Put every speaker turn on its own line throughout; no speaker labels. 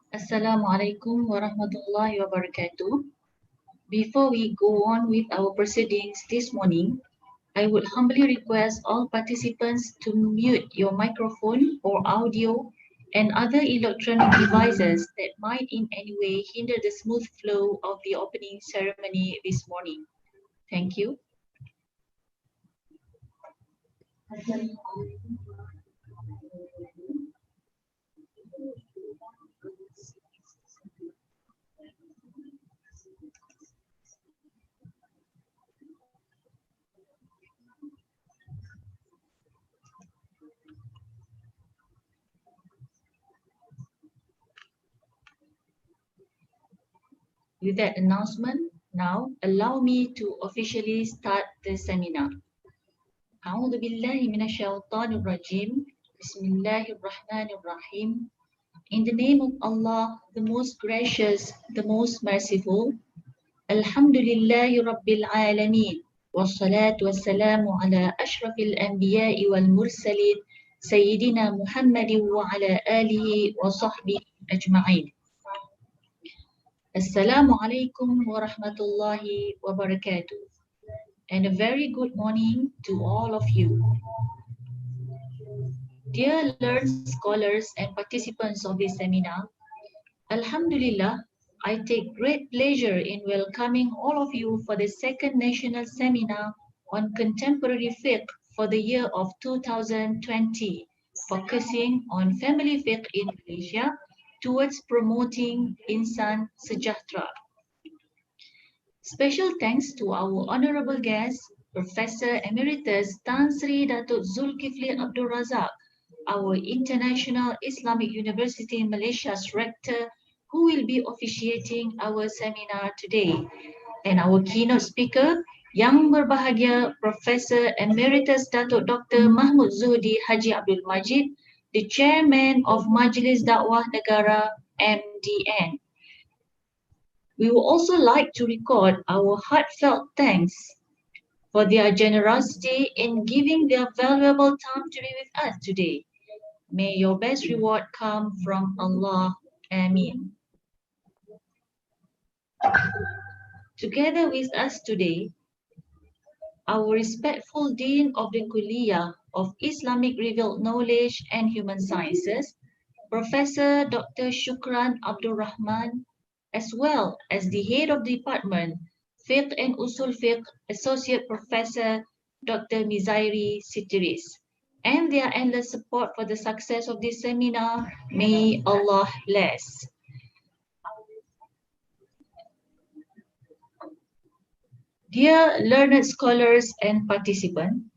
Assalamualaikum warahmatullahi wabarakatuh. Before we go on with our proceedings this morning, I would humbly request all participants to mute your microphone or audio and other electronic devices that might in any way hinder the smooth flow of the opening ceremony this morning. Thank you. With that announcement, now allow me to officially start the seminar. أعوذ بالله من الشيطان الرجيم. بسم الله الرحمن الرحيم. In the name of Allah, the most gracious, the most merciful. Alhamdulillahi Rabbil Alameen. Wassalatu wassalamu ala ashrafil anbiya'i wal mursalin. Sayyidina Muhammadin wa ala alihi wa sahbihi ajma'in. Assalamu alaikum wa rahmatullahi wa barakatuh. And a very good morning to all of you. Dear learned scholars and participants of this seminar, Alhamdulillah, I take great pleasure in welcoming all of you for the second national seminar on contemporary fiqh for the year of 2020, focusing on family fiqh in Malaysia towards promoting Insan Sejahtera. Special thanks to our honorable guest, Professor Emeritus Tan Sri Datuk Zulkifli Abdul Razak, our International Islamic University in Malaysia's rector, who will be officiating our seminar today, and our keynote speaker, Yang Berbahagia Professor Emeritus Datuk Dr. Mahmud Zuhdi Haji Abdul Majid, the Chairman of Majlis Dakwah Negara MDN. We would also like to record our heartfelt thanks for their generosity in giving their valuable time to be with us today. May your best reward come from Allah. Ameen. Together with us today, our respectful Dean of the Kulliyah of Islamic Revealed Knowledge and Human Sciences, Professor Dr. Shukran Abdul Rahman, as well as the Head of the Department, Fiqh and Usul Fiqh, Associate Professor Dr. Mizairi Sitiris, and their endless support for the success of this seminar. May Allah bless. Dear learned scholars and participants,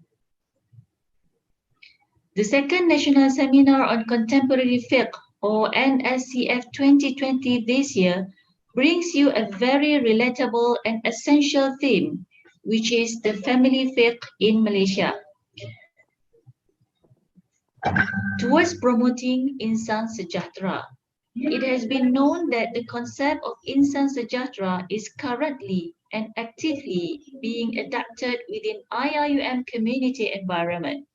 the second National Seminar on Contemporary Fiqh, or NSCF 2020 this year, brings you a very relatable and essential theme, which is the family fiqh in Malaysia. Towards promoting Insan Sejahtera, it has been known that the concept of Insan Sejahtera is currently and actively being adapted within IIUM community environment.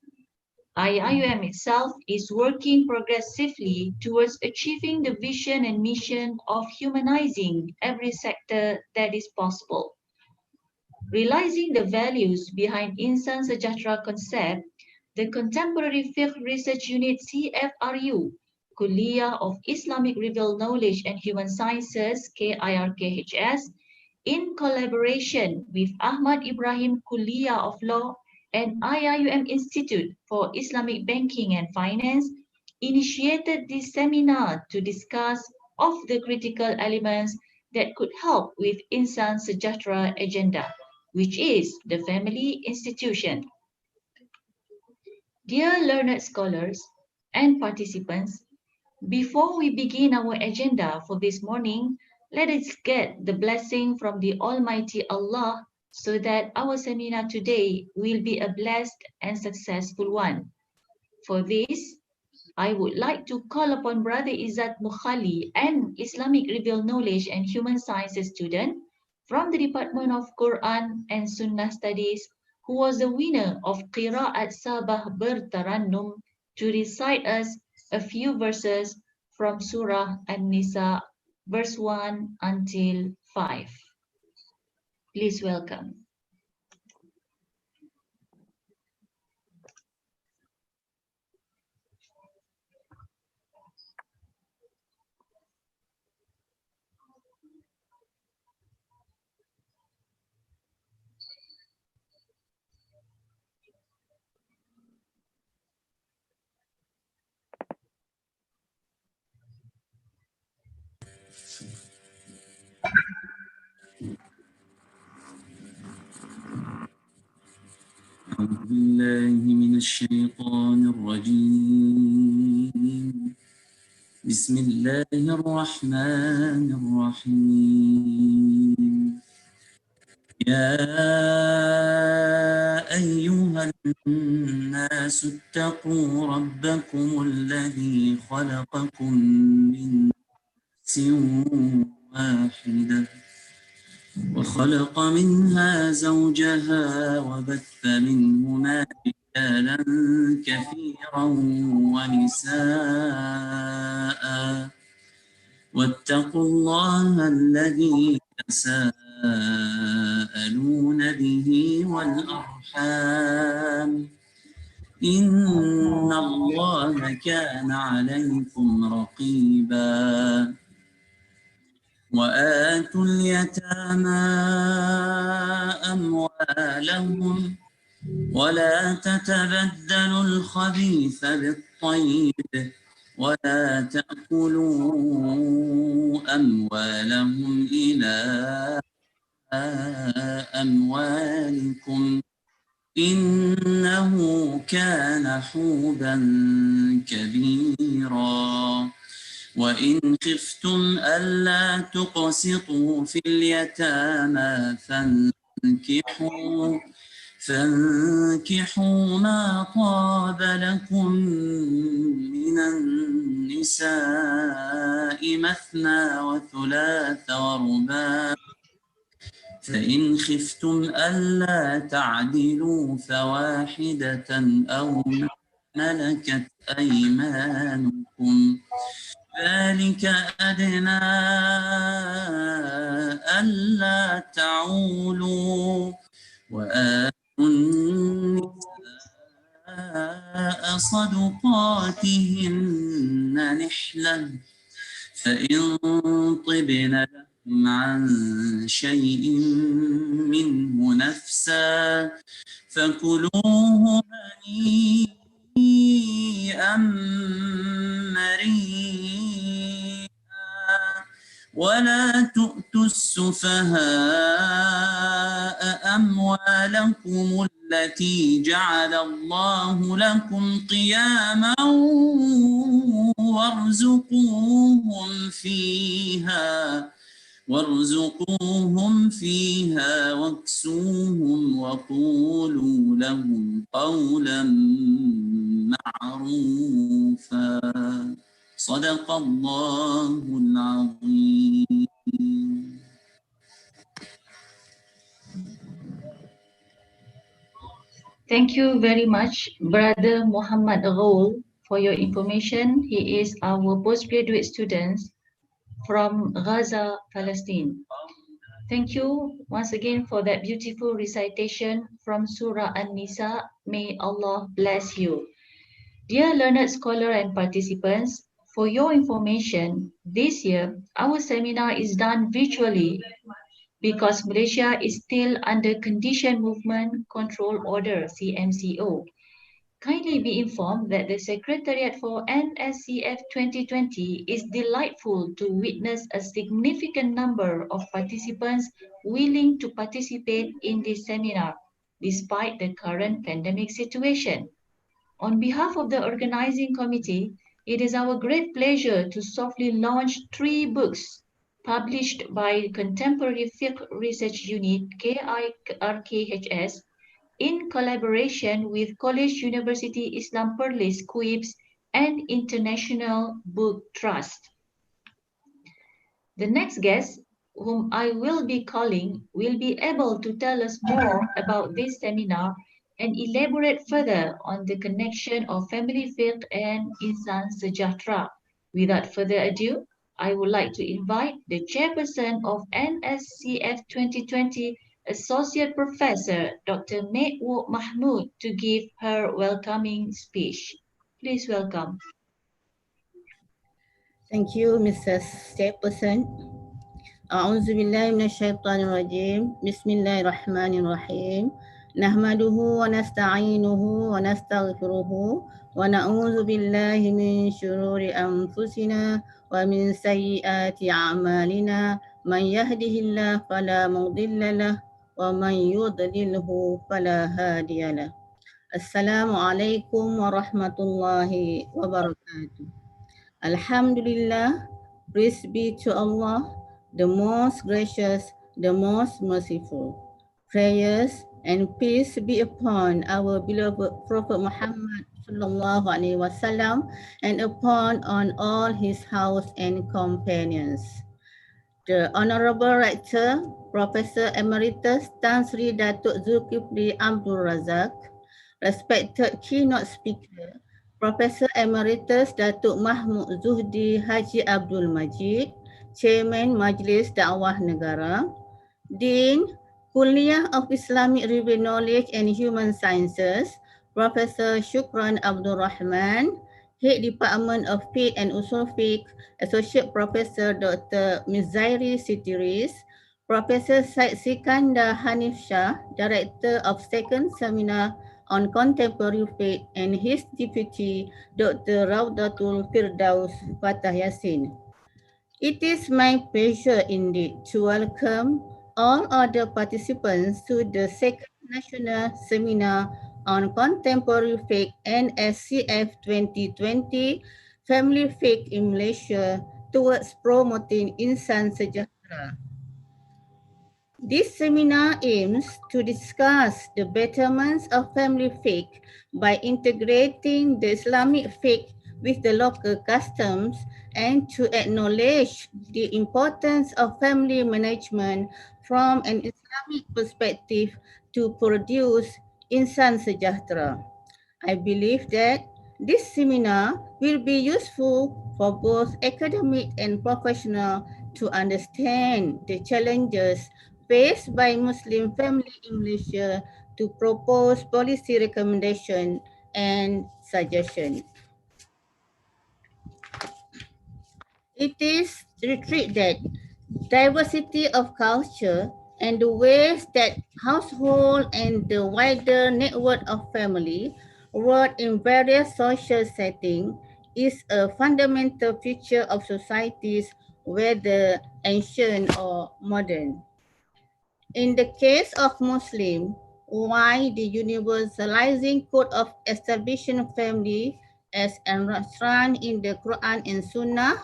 IIUM itself is working progressively towards achieving the vision and mission of humanizing every sector that is possible. Realizing the values behind Insan Sejahtera concept, the Contemporary Fiqh Research Unit CFRU, Kulliyah of Islamic Revealed Knowledge and Human Sciences, KIRKHS, in collaboration with Ahmad Ibrahim Kulliyah of Law and IIUM Institute for Islamic Banking and Finance, initiated this seminar to discuss of the critical elements that could help with Insan Sejahtera agenda, which is the family institution. Dear learned scholars and participants, before we begin our agenda for this morning, let us get the blessing from the Almighty Allah so that our seminar today will be a blessed and successful one. For this, I would like to call upon Brother Izzat Mukhali, an Islamic Revealed Knowledge and Human Sciences student from the Department of Quran and Sunnah Studies, who was the winner of Qira'at Sabah Bertarannum, to recite us a few verses from Surah An-Nisa, verse 1 until 5. Please welcome.
أعوذ بالله من الشيطان الرجيم. بسم الله الرحمن الرحيم. يا أيها الناس اتقوا ربكم الذي خلقكم من نفس واحدة وخلق منها زوجها وبث منهما رجالا كثيرا ونساء واتقوا الله الذي تساءلون به والأرحام إن الله كان عليكم رقيبا وآتوا اليتامى أموالهم ولا تتبدلوا الخبيث بالطيب ولا تأكلوا أموالهم إلى أموالكم إنه كان حوبا كبيرا وإن خفتم ألا تقسطوا في اليتامى فانكحوا ما طاب لكم من النساء مثنى وثلاث ورباع فإن خفتم ألا تعدلوا فواحدة أو ما ملكت أيمانكم ذلك أدنى ألا تعولوا وآتوا النساء صدقاتهن نحلة فإن طبن لكم عن شيء منه نفسا فكلوه هنيئا مريئا ولا تؤتوا السفهاء أموالكم التي جعل الله لكم قياما وارزقوهم فيها واكسوهم وقولوا لهم قولا معروفا صدق الله العظيم.
Thank you very much, Brother Muhammad Raul, for your information. He is our postgraduate student from Gaza, Palestine. Thank you once again for that beautiful recitation from Surah An-Nisa. May Allah bless you. Dear learned scholar and participants, for your information, this year our seminar is done virtually because Malaysia is still under Condition Movement Control Order, CMCO. Kindly be informed that the Secretariat for NSCF 2020 is delightful to witness a significant number of participants willing to participate in this seminar, despite the current pandemic situation. On behalf of the organizing committee, it is our great pleasure to softly launch 3 books published by Contemporary Fiqh Research Unit, KIRKHS, in collaboration with College University Islam Perlis, QUIBS, and International Book Trust. The next guest, whom I will be calling, will be able to tell us more about this seminar and elaborate further on the connection of family fiqh and insan sejahtera. Without further ado, I would like to invite the Chairperson of NSCF 2020, Associate Professor Dr. Mekwo Mahmood, to give her welcoming speech. Please welcome.
Thank you, Mrs. Chairperson. أعوذ بالله من الشيطان الرجيم بسم الله الرحمن الرحيم نحمده ونستعينه ونستغفره ونعوذ بالله من شرور أنفسنا ومن سيئات أعمالنا من يهده الله فلا مضل له ومن يضلله فلا هادي له السلام عليكم ورحمة الله وبركاته. Alhamdulillah, praise be to Allah, the most gracious, the most merciful. Prayers and peace be upon our beloved Prophet Muhammad sallallahu alaihi wasallam and upon on all his house and companions. The Honorable Rector, Professor Emeritus Tan Sri Datuk Zulkifli Abdul Razak, respected keynote speaker, Professor Emeritus Datuk Mahmud Zuhdi Haji Abdul Majid, Chairman Majlis Dakwah Negara, Dean, Kuliah of Islamic River Knowledge and Human Sciences, Professor Shukran Abdul Rahman, Head Department of Fiqh and Usul Fiqh, Associate Professor Dr. Mizairi Sitiris, Professor Syed Sikandar Hanif Shah, Director of Second Seminar on Contemporary Faith, and his deputy, Dr. Raudatul Firdaus Fatah Yassin. It is my pleasure indeed to welcome all other participants to the second National Seminar on Contemporary Faith NSCF 2020 Family Faith in Malaysia towards promoting Insan Sejahtera. This seminar aims to discuss the betterments of family faith by integrating the Islamic faith with the local customs and to acknowledge the importance of family management from an Islamic perspective to produce Insan Sejahtera. I believe that this seminar will be useful for both academic and professional to understand the challenges faced by Muslim family in Malaysia to propose policy recommendation and suggestion. It is retreat that diversity of culture and the ways that household and the wider network of family work in various social settings is a fundamental feature of societies, whether ancient or modern. In the case of Muslim, why the universalizing code of establishing family as enshrined in the Quran and Sunnah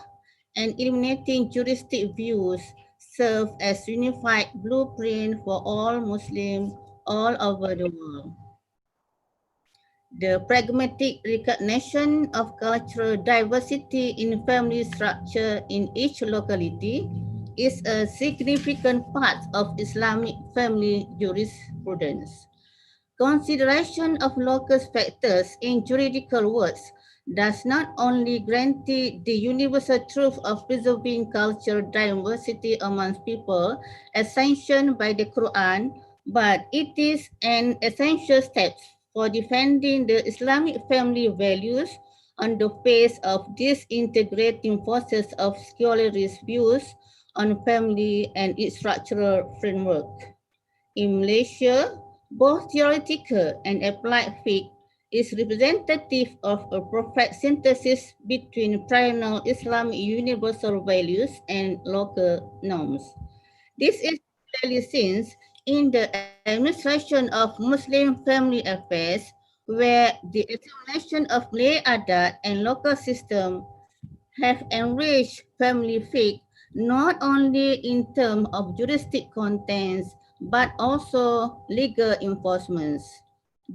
and eliminating juristic views serve as unified blueprint for all Muslims all over the world. The pragmatic recognition of cultural diversity in family structure in each locality is a significant part of Islamic family jurisprudence. Consideration of local factors in juridical words does not only guarantee the universal truth of preserving cultural diversity amongst people as sanctioned by the Quran, but it is an essential step for defending the Islamic family values on the face of disintegrating forces of scholarly views on family and its structural framework. In Malaysia, both theoretical and applied fiqh is representative of a perfect synthesis between perennial Islamic universal values and local norms. This is clearly seen in the administration of Muslim family affairs, where the examination of lay adat and local system have enriched family faith not only in terms of juristic contents but also legal enforcements,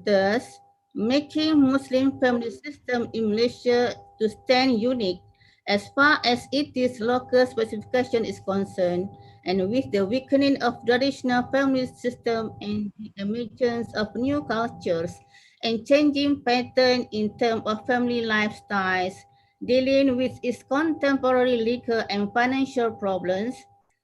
thus making Muslim family system in Malaysia to stand unique as far as its local specification is concerned, and with the weakening of traditional family system and the emergence of new cultures and changing pattern in terms of family lifestyles, dealing with its contemporary legal and financial problems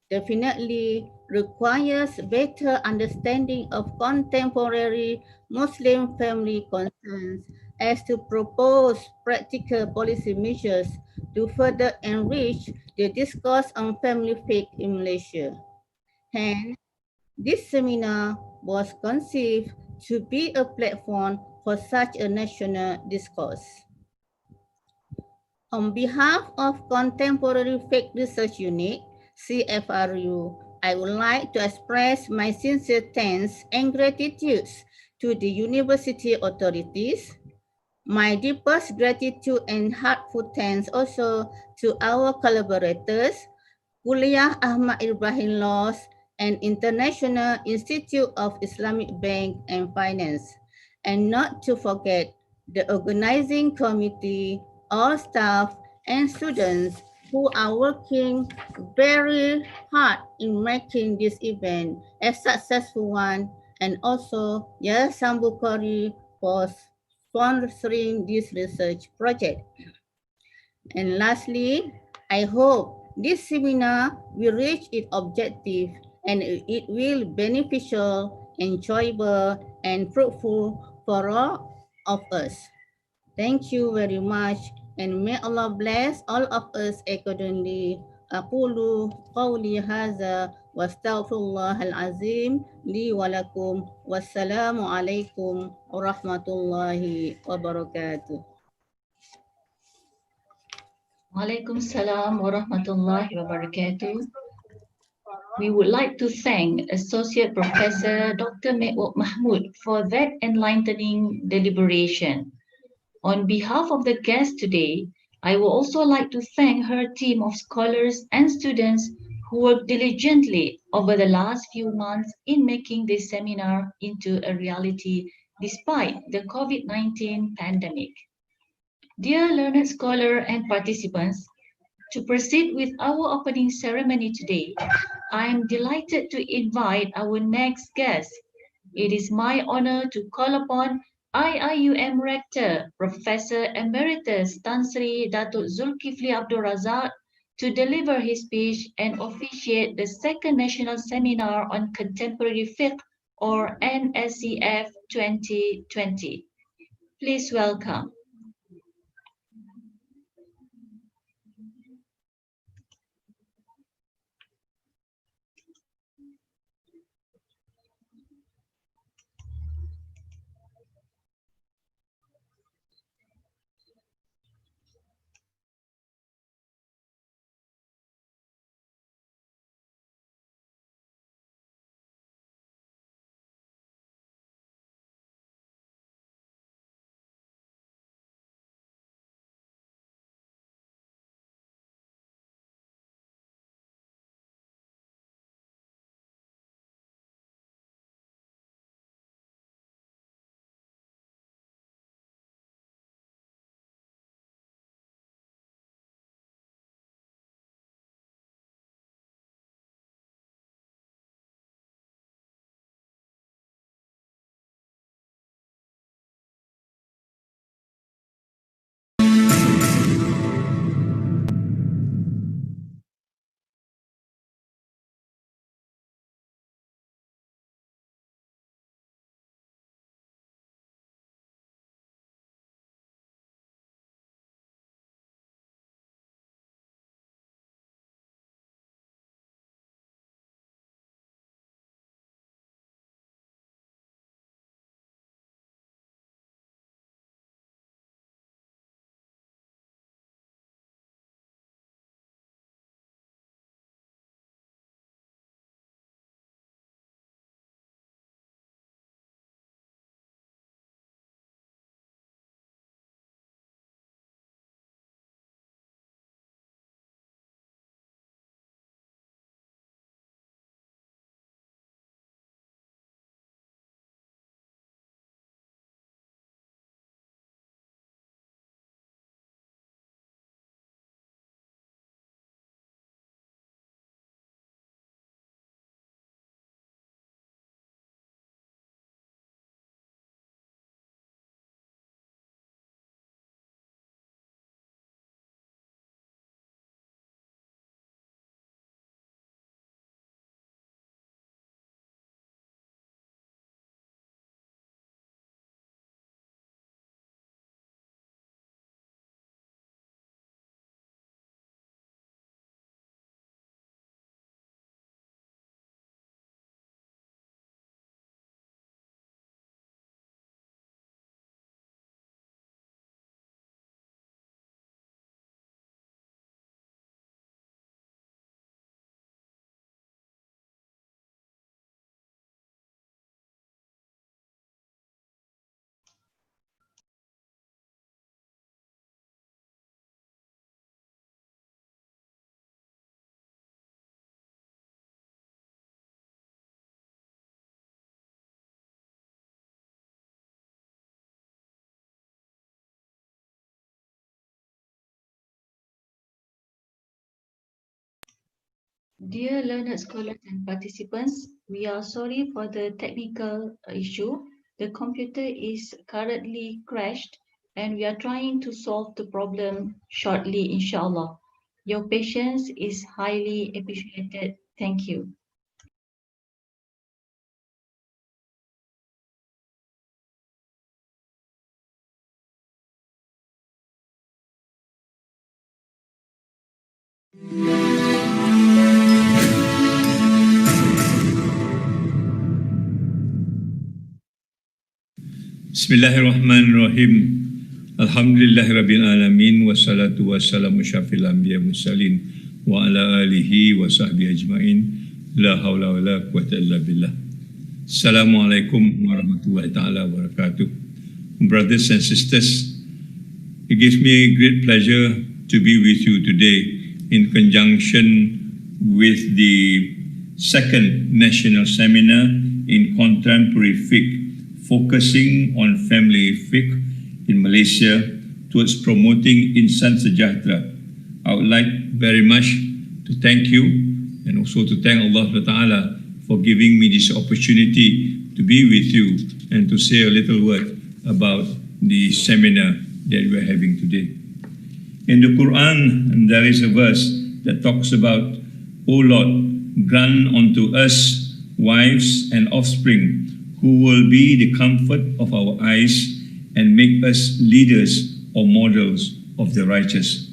definitely requires better understanding of contemporary Muslim family concerns as to propose practical policy measures to further enrich the discourse on family faith in Malaysia. Hence, this seminar was conceived to be a platform for such a national discourse. On behalf of Contemporary Faith Research Unit, CFRU, I would like to express my sincere thanks and gratitude to the university authorities. My deepest gratitude and heartfelt thanks also to our collaborators, Kuliah Ahmad Ibrahim Laws and International Institute of Islamic Bank and Finance, and not to forget the organizing committee, all staff and students who are working very hard in making this event a successful one, and also Yayasan Bukhari for sponsoring this research project. And lastly, I hope this seminar will reach its objective and it will beneficial, enjoyable, and fruitful for all of us. Thank you very much, and may Allah bless all of us accordingly. أقول قولي هذا واستغفر الله العظيم لي ولكم والسلام عليكم ورحمة الله وبركاته.
Walaikum salam wa rahmatullahi wa barakatuh. We would like to thank Associate Professor Dr. Mehboob Mahmud for that enlightening deliberation. On behalf of the guest today, I would also like to thank her team of scholars and students who worked diligently over the last few months in making this seminar into a reality despite the COVID-19 pandemic. Dear learned scholar and participants, to proceed with our opening ceremony today, I am delighted to invite our next guest. It is my honor to call upon IIUM Rector, Professor Emeritus Tan Sri Datuk Zulkifli Abdul Razak to deliver his speech and officiate the second National Seminar on Contemporary Fiqh or NSCF 2020. Please welcome. Dear learned scholars and participants, we are sorry for the technical issue. The computer is currently crashed and we are trying to solve the problem shortly, inshallah. Your patience is highly appreciated. Thank you.
Bismillahirrahmanirrahim. Alhamdulillahirabbil alamin wassalatu wassalamu syafil anbiya mursalin wa ala alihi wa sahbihi ajmain. La haula wala quwwata illa billah. Assalamualaikum warahmatullahi taala wabarakatuh. Brothers and sisters, it gives me great pleasure to be with you today in conjunction with the second national seminar in contemporary fiqh, focusing on family fiqh in Malaysia towards promoting insan sejahtera. I would like very much to thank you and also to thank Allah Ta'ala for giving me this opportunity to be with you and to say a little word about the seminar that we are having today. In the Quran, there is a verse that talks about, O Lord, grant unto us wives and offspring who will be the comfort of our eyes and make us leaders or models of the righteous.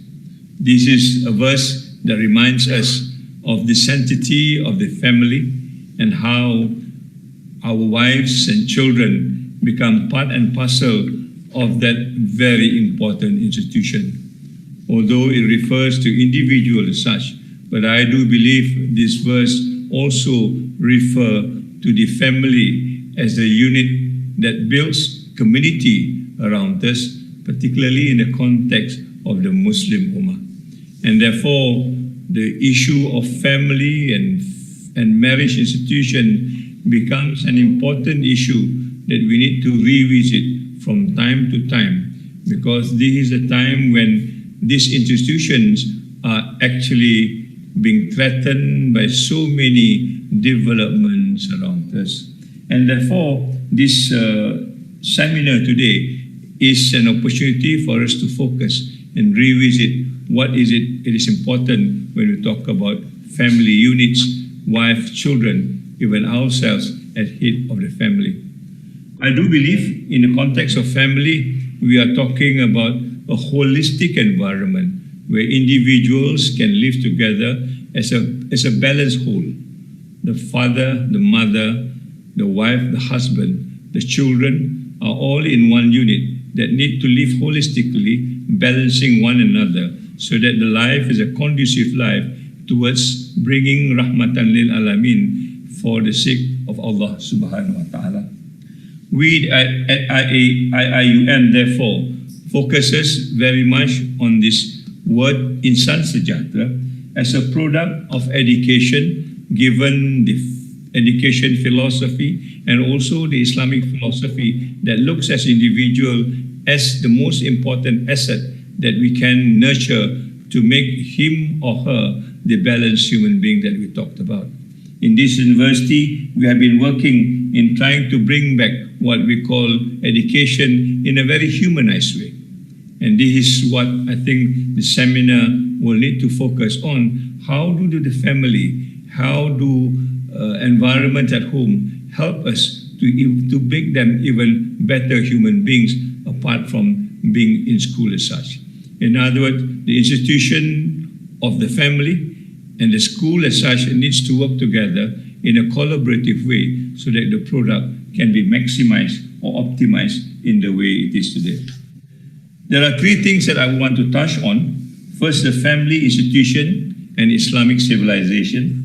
This is a verse that reminds us of the sanctity of the family and how our wives and children become part and parcel of that very important institution. Although it refers to individuals as such, but I do believe this verse also refers to the family as a unit that builds community around us, particularly in the context of the Muslim Ummah. And therefore, the issue of family and marriage institution becomes an important issue that we need to revisit from time to time, because this is a time when these institutions are actually being threatened by so many developments around us. And therefore, this seminar today is an opportunity for us to focus and revisit what is it is important when we talk about family units, wife, children, even ourselves as head of the family. I do believe in the context of family, we are talking about a holistic environment where individuals can live together as a balanced whole. The father, the mother, the wife, the husband, the children are all in one unit that need to live holistically, balancing one another so that the life is a conducive life towards bringing rahmatan lil alamin for the sake of Allah subhanahu wa ta'ala. We at IIUM therefore focuses very much on this word insan sejahtera as a product of education, given the education philosophy and also the Islamic philosophy that looks at individual as the most important asset that we can nurture to make him or her the balanced human being that we talked about. In this university, we have been working in trying to bring back what we call education in a very humanized way. And this is what I think the seminar will need to focus on. How do the family, how do environment at home help us to make them even better human beings apart from being in school as such. In other words, the institution of the family and the school as such needs to work together in a collaborative way so that the product can be maximized or optimized in the way it is today. There are three things that I want to touch on. First, the family institution and Islamic civilization.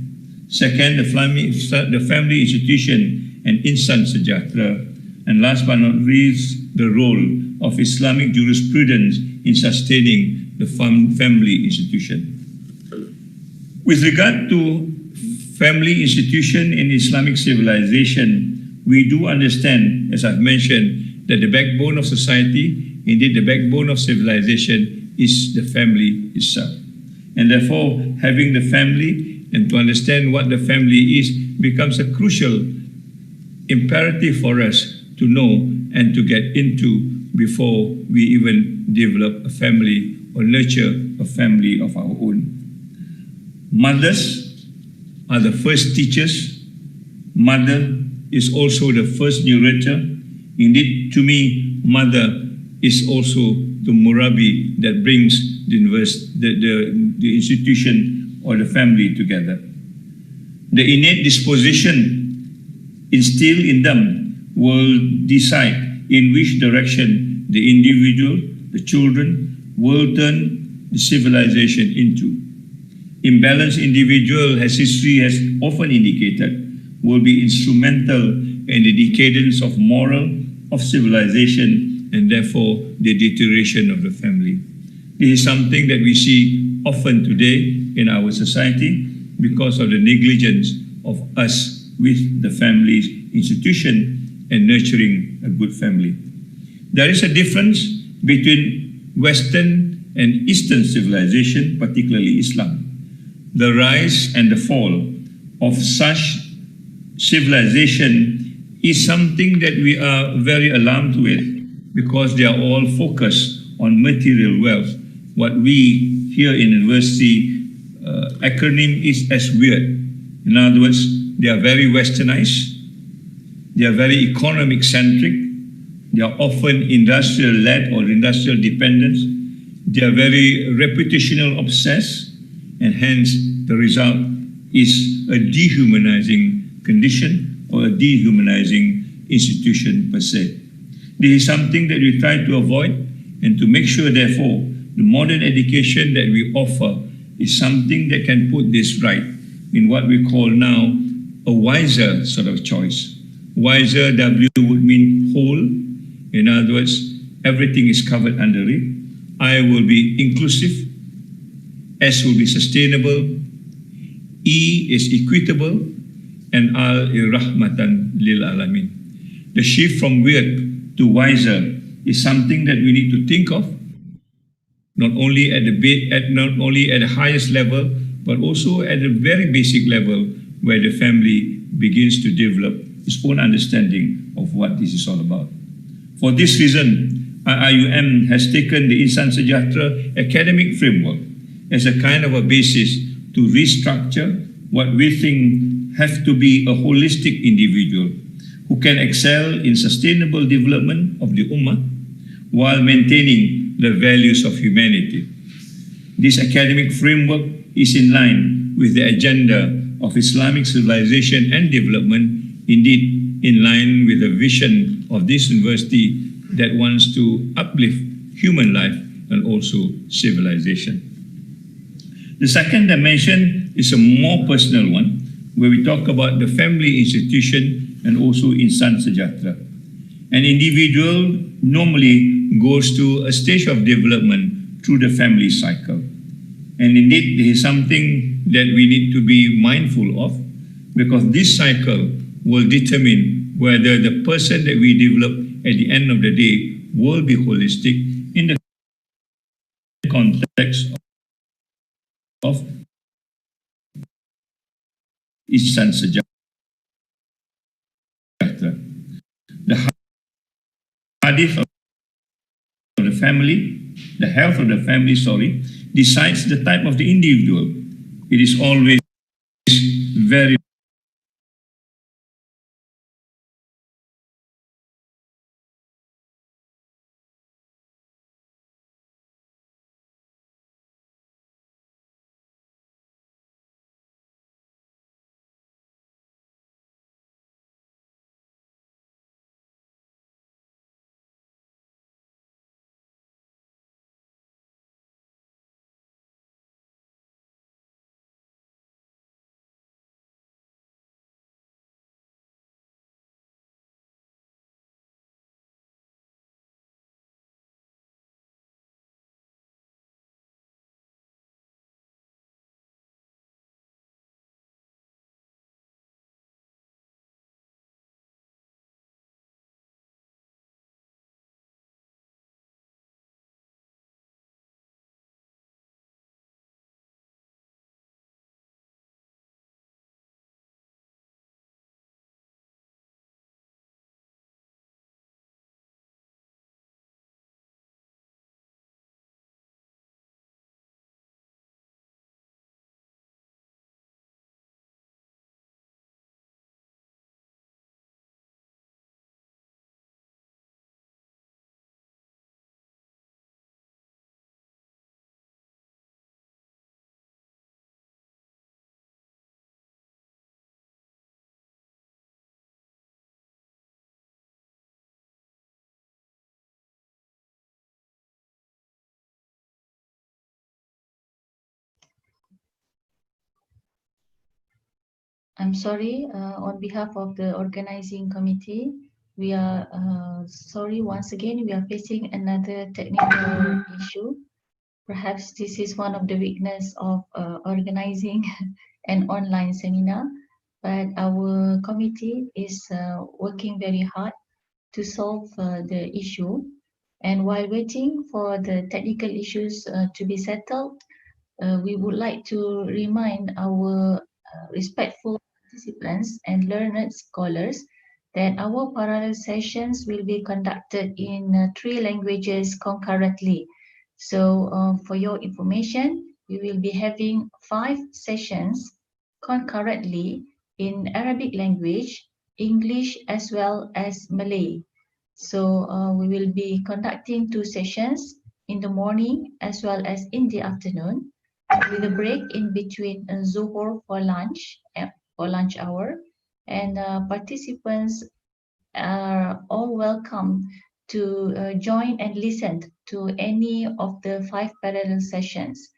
Second, the family institution and insan sejahtera. And last but not least, the role of Islamic jurisprudence in sustaining the family institution. With regard to family institution in Islamic civilization, we do understand, as I've mentioned, that the backbone of society, indeed the backbone of civilization, is the family itself. And therefore, having the family and to understand what the family is becomes a crucial imperative for us to know and to get into before we even develop a family or nurture a family of our own. Mothers are the first teachers. Mother is also the first narrator. Indeed, to me, mother is also the murabi that brings the institution or the family together. The innate disposition instilled in them will decide in which direction the individual, the children, will turn the civilization into. Imbalanced individual, as history has often indicated, will be instrumental in the decadence of moral, of civilization, and therefore the deterioration of the family. This is something that we see often today in our society because of the negligence of us with the family's institution and nurturing a good family. There is a difference between Western and Eastern civilization, particularly Islam. The rise and the fall of such civilization is something that we are very alarmed with because they are all focused on material wealth. What we here in university acronym is as weird. In other words, they are very westernized, they are very economic centric, they are often industrial led or industrial dependent, they are very reputational obsessed, and hence the result is a dehumanizing condition or a dehumanizing institution per se. This is something that we try to avoid and to make sure, therefore, the modern education that we offer is something that can put this right in what we call now a wiser sort of choice. Wiser, W would mean whole. In other words, everything is covered under it. I will be inclusive. S will be sustainable. E is equitable. And Al rahmatan lil alamin. The shift from weird to wiser is something that we need to think of, not only at the highest level, but also at a very basic level where the family begins to develop its own understanding of what this is all about. For this reason, IIUM has taken the Insan Sejahtera academic framework as a kind of a basis to restructure what we think have to be a holistic individual who can excel in sustainable development of the Ummah while maintaining the values of humanity. This academic framework is in line with the agenda of Islamic civilization and development, indeed in line with the vision of this university that wants to uplift human life and also civilization. The second dimension is a more personal one, where we talk about the family institution and also Insan Sejahtera. An individual normally goes to a stage of development through the family cycle. And indeed, this is something that we need to be mindful of, because this cycle will determine whether the person that we develop at the end of the day will be holistic in the context of Insan Sejahtera. The hadith of the family, the health of the family, decides the type of the individual. It is always very
I'm sorry, on behalf of the organizing committee, we are sorry once again, we are facing another technical issue. Perhaps this is one of the weakness of organizing an online seminar, but our committee is working very hard to solve the issue. And while waiting for the technical issues to be settled, we would like to remind our respectful participants and learned scholars that our parallel sessions will be conducted in 3 languages concurrently. So for your information, we will be having 5 sessions concurrently in Arabic language, English as well as Malay. So we will be conducting 2 sessions in the morning as well as in the afternoon, with a break in between Zuhur for lunch hour, and participants are all welcome to join and listen to any of the 5 parallel sessions.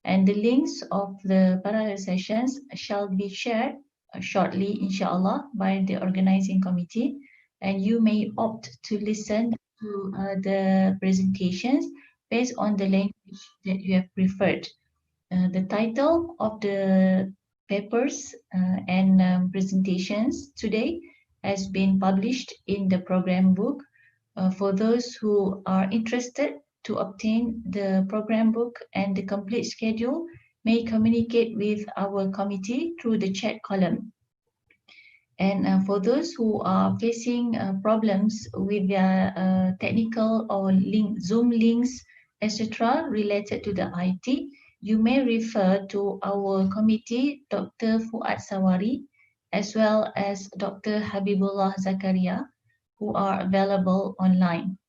And the links of the parallel sessions shall be shared shortly, inshallah, by the organizing committee. And you may opt to listen to the presentations based on the language that you have preferred. The title of the papers and presentations today has been published in the program book. For those who are interested to obtain the program book and the complete schedule, may communicate with our committee through the chat column. And for those who are facing problems with their technical or Zoom links, etc., related to the IT, you may refer to our committee, Dr. Fuad Sawari, as well as Dr. Habibullah Zakaria, who are available online.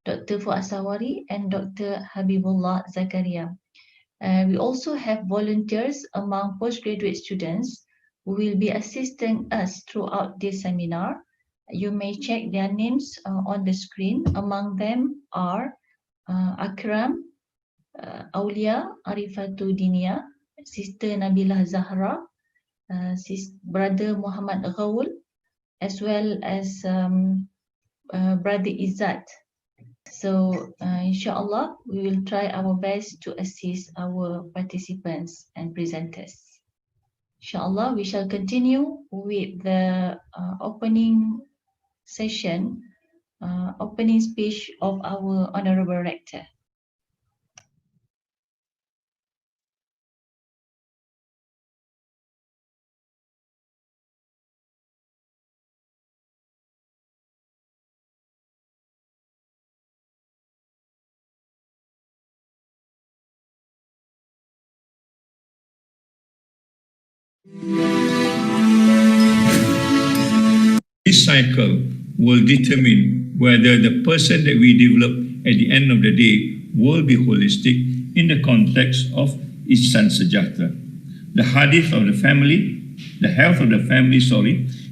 Dr. Fuad Sawari and Dr. Habibullah Zakaria. We also have volunteers among postgraduate students who will be assisting us throughout this seminar. You may check their names on the screen. Among them are Akram, Aulia Arifatul Dinia, Sister Nabilah Zahra, Brother Muhammad Ghawul, as well as Brother Izzat. So inshallah, we will try our best to assist our participants and presenters. Inshallah, we shall continue with the opening session, opening speech of our Honorable Rector.
This cycle will determine whether the person that we develop at the end of the day will be holistic in the context of ihsan sejahtera. The hadith of the family, the health of the family,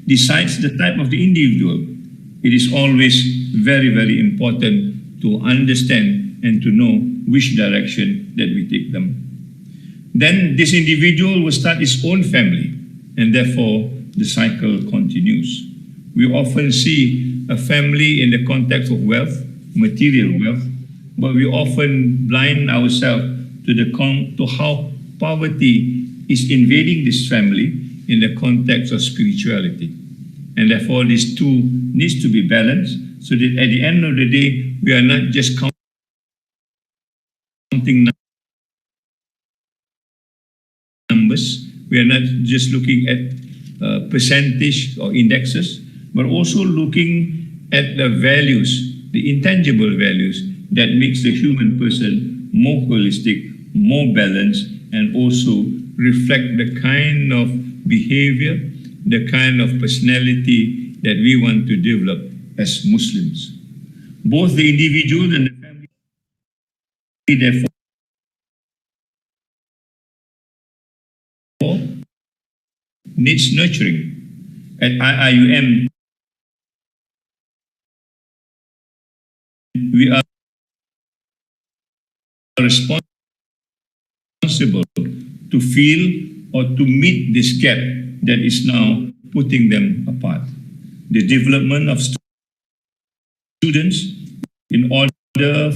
decides the type of the individual. It is always very, very important to understand and to know which direction that we take them. Then this individual will start his own family, and therefore the cycle continues. We often see a family in the context of wealth, material wealth, but we often blind ourselves to how poverty is invading this family in the context of spirituality. And therefore these two needs to be balanced so that at the end of the day, we are not just counting numbers, we are not just looking at percentage or indexes, but also looking at the values, the intangible values that makes the human person more holistic, more balanced, and also reflect the kind of behavior, the kind of personality that we want to develop as Muslims. Both the individual and the family, therefore, needs nurturing. At IIUM, we are responsible to fill or to meet this gap that is now putting them apart. The development of students in order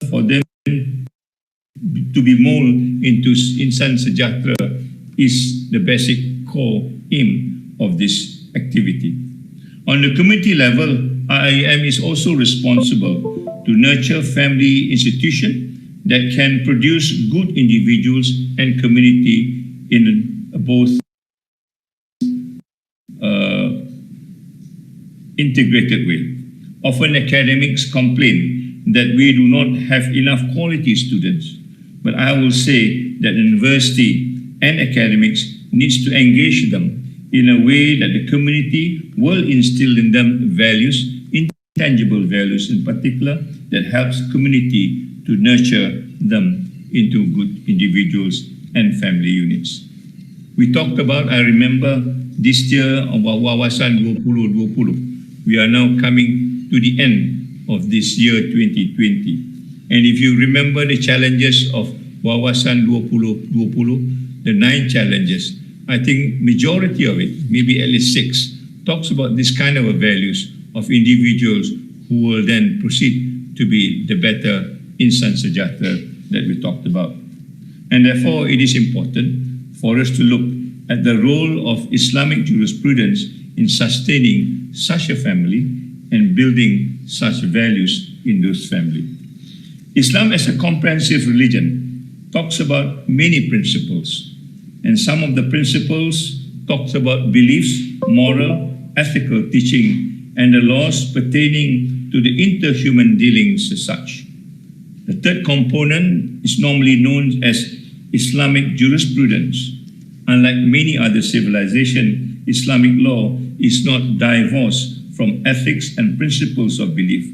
for them to be molded into Insan Sejahtera is the basic core aim of this activity. On the community level, IIM is also responsible to nurture family institutions that can produce good individuals and community in both integrated way. Often academics complain that we do not have enough quality students, but I will say that the university and academics needs to engage them in a way that the community will instill in them values, intangible values in particular, that helps community to nurture them into good individuals and family units. We talked about, I remember this year about Wawasan 2020. We are now coming to the end of this year 2020. And if you remember the challenges of Wawasan 2020, the 9 challenges, I think majority of it, maybe at least 6, talks about this kind of values of individuals who will then proceed to be the better Insan Sejahtera that we talked about. And therefore, it is important for us to look at the role of Islamic jurisprudence in sustaining such a family and building such values in those families. Islam as a comprehensive religion talks about many principles, and some of the principles talks about beliefs, moral, ethical teaching, and the laws pertaining to the interhuman dealings as such. The third component is normally known as Islamic jurisprudence. Unlike many other civilizations, Islamic law is not divorced from ethics and principles of belief.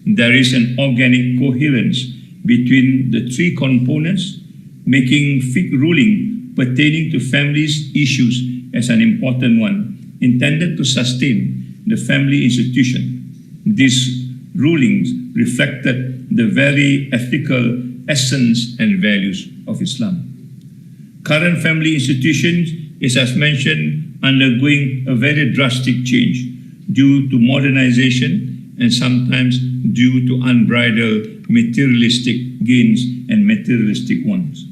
There is an organic coherence between the 3 components, making fiqh ruling pertaining to families issues as an important one, intended to sustain the family institution. These rulings reflected the very ethical essence and values of Islam. Current family institutions is, as mentioned, undergoing a very drastic change due to modernization and sometimes due to unbridled materialistic gains and materialistic wants.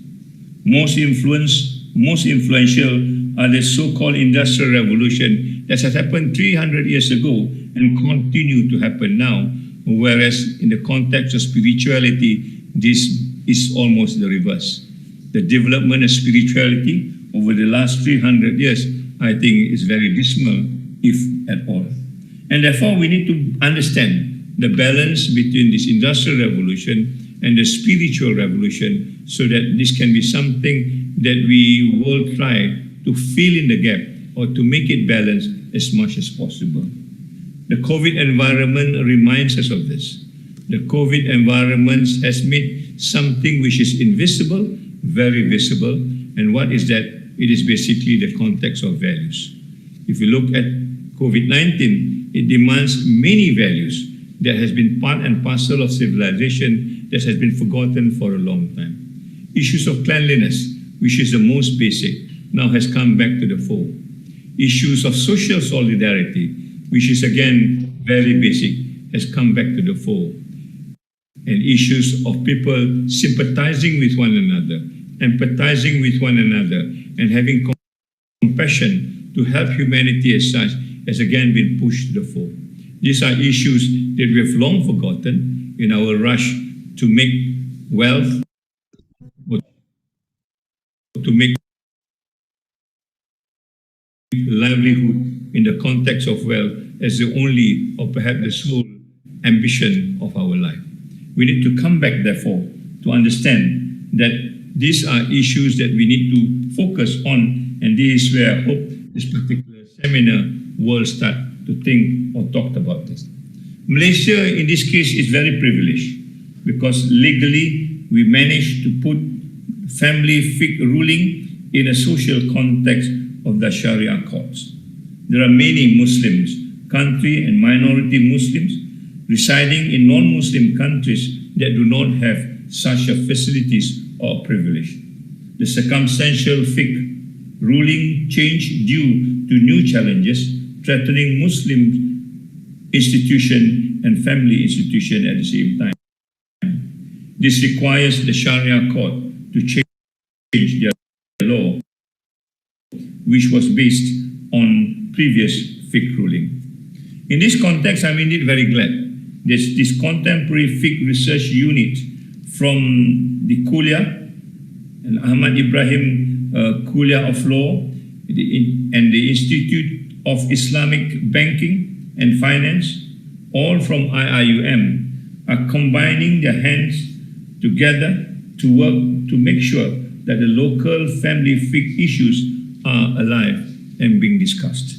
Most influential are the so-called Industrial Revolution that has happened 300 years ago and continue to happen now, whereas in the context of spirituality, this is almost the reverse. The development of spirituality over the last 300 years, I think, is very dismal, if at all. And therefore, we need to understand the balance between this industrial revolution and the spiritual revolution so that this can be something that we will try to fill in the gap or to make it balanced as much as possible. The COVID environment reminds us of this. The COVID environment has made something which is invisible very visible. And what is that? It is basically the context of values. If you look at COVID-19, it demands many values that has been part and parcel of civilization that has been forgotten for a long time. Issues of cleanliness, which is the most basic, now has come back to the fore. Issues of social solidarity, which is again very basic, has come back to the fore. And issues of people sympathizing with one another, empathizing with one another, and having compassion to help humanity as such has again been pushed to the fore. These are issues that we have long forgotten in our rush to make wealth, or to make livelihood in the context of wealth as the only or perhaps the sole ambition of our life. We need to come back, therefore, to understand that these are issues that we need to focus on, and this is where I hope this particular seminar will start to think or talk about this. Malaysia, in this case, is very privileged because legally we managed to put family fiqh ruling in a social context of the Sharia courts. There are many Muslims, country and minority Muslims, residing in non-Muslim countries that do not have such a facilities or privilege. The circumstantial fiqh ruling changed due to new challenges threatening Muslim institution and family institution at the same time. This requires the Sharia court to change their law, which was based on previous fiqh ruling. In this context, I'm indeed very glad that this contemporary fiqh research unit from the Kuliah, and Ahmad Ibrahim Kuliah of Law, and the Institute of Islamic Banking and Finance, all from IIUM, are combining their hands together to work to make sure that the local family fiqh issues are alive and being discussed.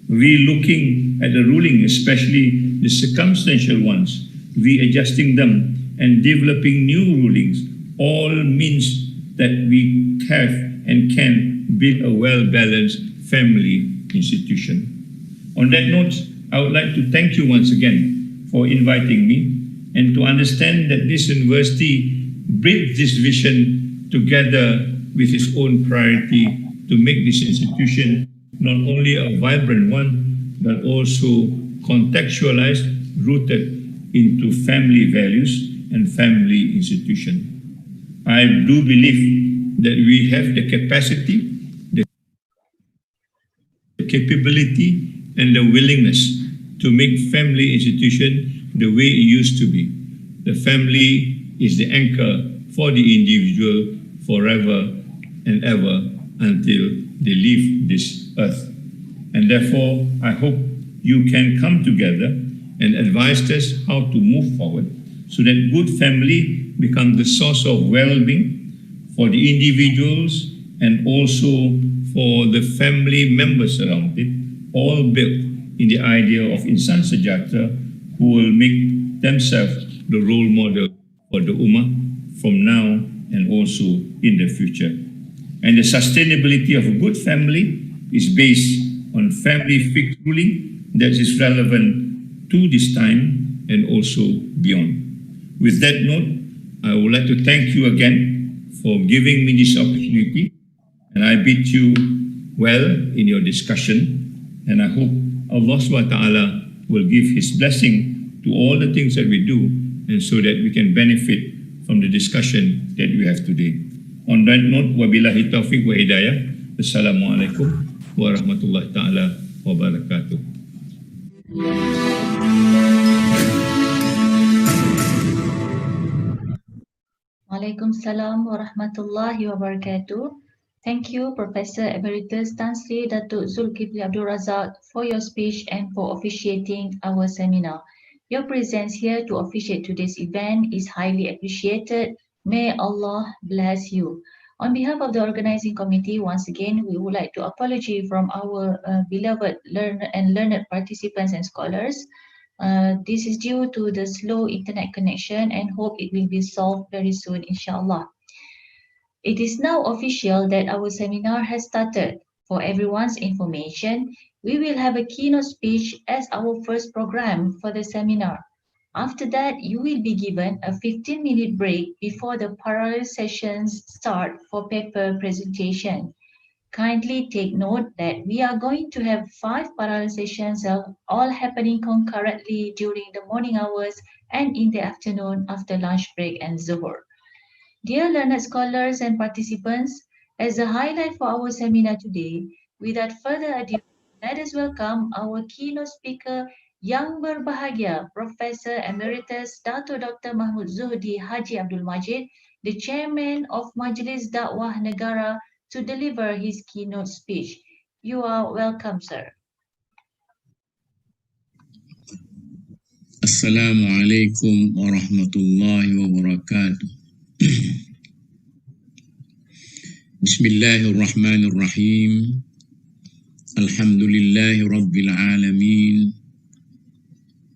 Re-looking at the ruling, especially the circumstantial ones, readjusting them and developing new rulings, all means that we have and can build a well-balanced family institution. On that note, I would like to thank you once again for inviting me and to understand that this university brings this vision together with its own priority to make this institution not only a vibrant one, but also contextualized, rooted into family values and family institution. I do believe that we have the capacity, the capability, and the willingness to make family institution the way it used to be. The family is the anchor for the individual forever and ever until they leave this earth. And therefore, I hope you can come together and advise us how to move forward so that good family becomes the source of well-being for the individuals and also for the family members around it, all built in the idea of Insan Sejahtera, who will make themselves the role model for the Ummah from now and also in the future. And the sustainability of a good family is based on family fiqh ruling that is relevant to this time and also beyond. With that note, I would like to thank you again for giving me this opportunity, and I bid you well in your discussion, and I hope Allah SWT will give His blessing to all the things that we do, and so that we can benefit from the discussion that we have today. On that note, wabillahi taufiq wa hidayah. Assalamualaikum warahmatullahi ta'ala wabarakatuh.
Walaikum salam wa rahmatullahi wa barakatuh. Thank you, Professor Emeritus Tan Sri Datuk Zulkifli Abdul Razak, for your speech and for officiating our seminar. Your presence here to officiate today's event is highly appreciated. May Allah bless you. On behalf of the organizing committee, once again, we would like to apologize from our beloved learned participants and scholars. This is due to the slow internet connection and hope it will be solved very soon, inshallah. It is now official that our seminar has started. For everyone's information, we will have a keynote speech as our first program for the seminar. After that, you will be given a 15-minute break before the parallel sessions start for paper presentation. Kindly take note that we are going to have 5 parallel sessions all happening concurrently during the morning hours and in the afternoon after lunch break and zuhur. Dear learned scholars and participants, as a highlight for our seminar today, without further ado, let us welcome our keynote speaker, Yang Berbahagia, Professor Emeritus Dato Dr. Mahmud Zuhdi Haji Abdul Majid, the Chairman of Majlis Dakwah Negara, to deliver his keynote speech. You are welcome, sir.
Assalamualaikum warahmatullahi wabarakatuh. Bismillahirrahmanirrahim. Alhamdulillahi rabbil alamin.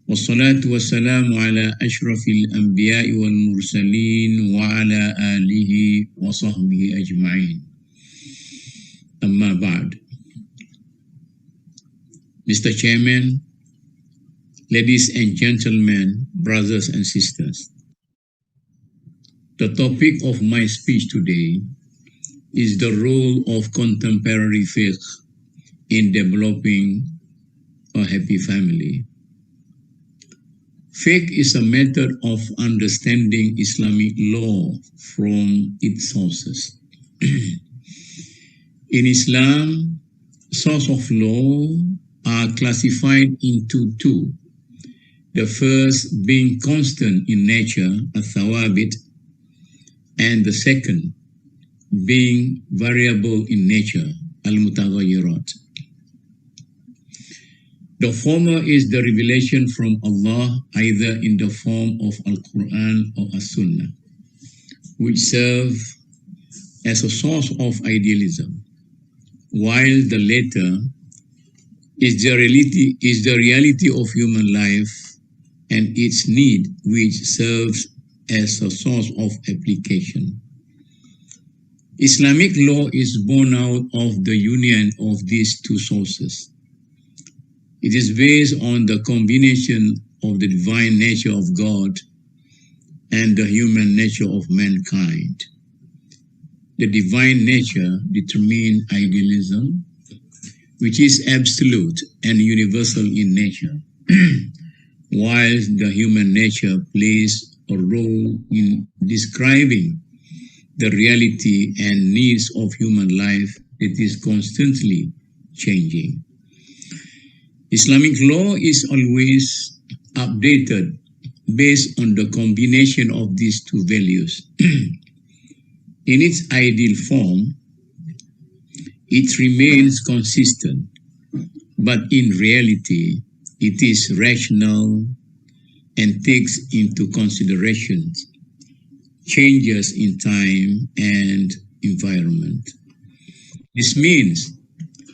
Wassalatu wassalamu ala ashrafil anbiya'i wal mursalin wa ala alihi wa sahbihi ajma'in. Amma ba'd. Mr. Chairman, ladies and gentlemen, brothers and sisters, the topic of my speech today is the role of contemporary fiqh in developing a happy family. Fiqh is a method of understanding Islamic law from its sources. In Islam, sources of law are classified into two. The first being constant in nature, al-thawabit, and the second being variable in nature, al-mutaghayyirat. The former is the revelation from Allah either in the form of Al-Quran or As-Sunnah, which serve as a source of idealism, while the latter is the reality of human life and its need, which serves as a source of application. Islamic law is born out of the union of these two sources. It is based on the combination of the divine nature of God and the human nature of mankind. The divine nature determines idealism, which is absolute and universal in nature, while the human nature plays a role in describing the reality and needs of human life that is constantly changing. Islamic law is always updated based on the combination of these two values. In its ideal form, it remains consistent, but in reality, it is rational and takes into consideration changes in time and environment. This means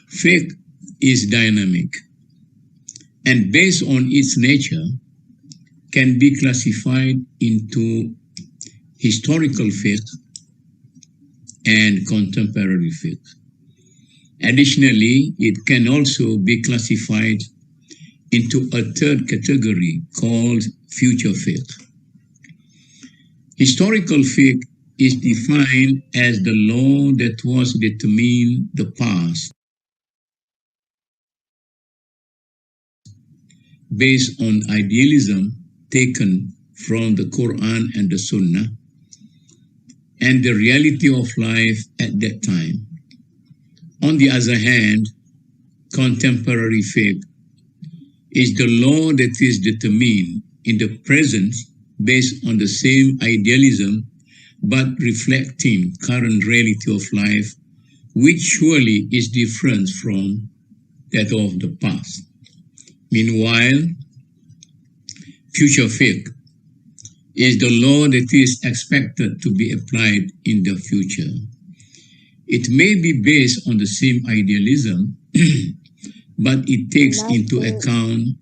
fiqh is dynamic and based on its nature can be classified into historical fiqh and contemporary fiqh. Additionally, it can also be classified into a third category called future fiqh. Historical fiqh is defined as the law that was determined the past based on idealism taken from the Quran and the Sunnah and the reality of life at that time. On the other hand, contemporary fiqh is the law that is determined in the present based on the same idealism but reflecting current reality of life, which surely is different from that of the past. Meanwhile, future fiqh is the law that is expected to be applied in the future. It may be based on the same idealism, but it takes into account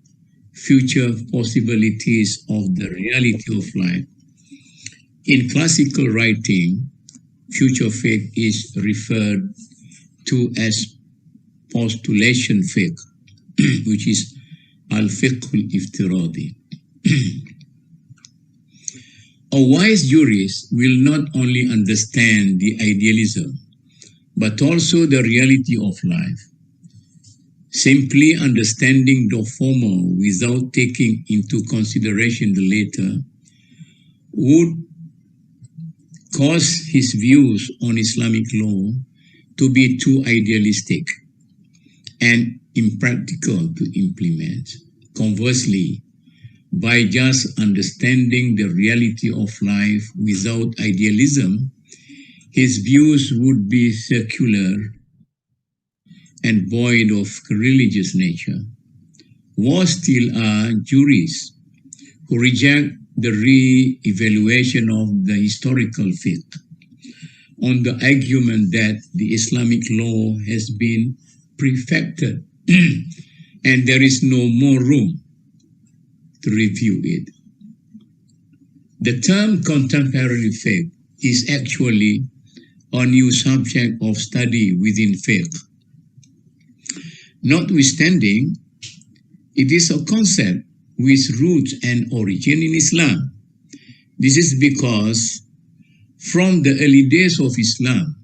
future possibilities of the reality of life. In classical writing, future fiqh is referred to as postulation fiqh, which is al-fiqh al-iftiradi. A wise jurist will not only understand the idealism, but also the reality of life. Simply understanding the former without taking into consideration the latter would cause his views on Islamic law to be too idealistic and impractical to implement. Conversely, by just understanding the reality of life without idealism, his views would be secular and void of religious nature. Worse still are jurists who reject the re-evaluation of the historical fiqh on the argument that the Islamic law has been perfected and there is no more room to review it. The term contemporary fiqh is actually a new subject of study within fiqh. Notwithstanding, it is a concept with roots and origin in Islam. This is because from the early days of Islam,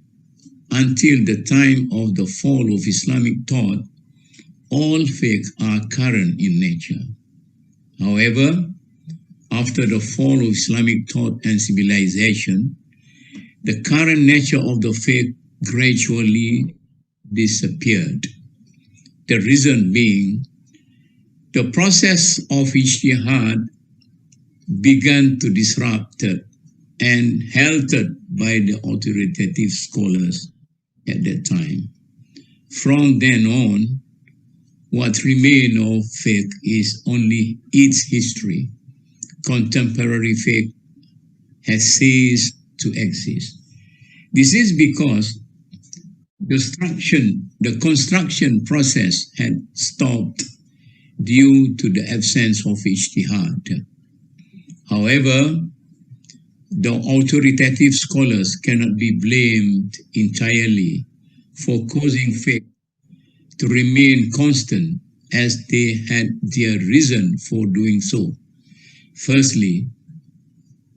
until the time of the fall of Islamic thought, all fiqh are current in nature. However, after the fall of Islamic thought and civilization, the current nature of the fiqh gradually disappeared. The reason being, the process of ijtihad began to disrupt and halted by the authoritative scholars at that time. From then on, what remained of fiqh is only its history. Contemporary fiqh has ceased to exist. This is because the construction process had stopped due to the absence of ijtihad. However, the authoritative scholars cannot be blamed entirely for causing fiqh to remain constant, as they had their reason for doing so. Firstly,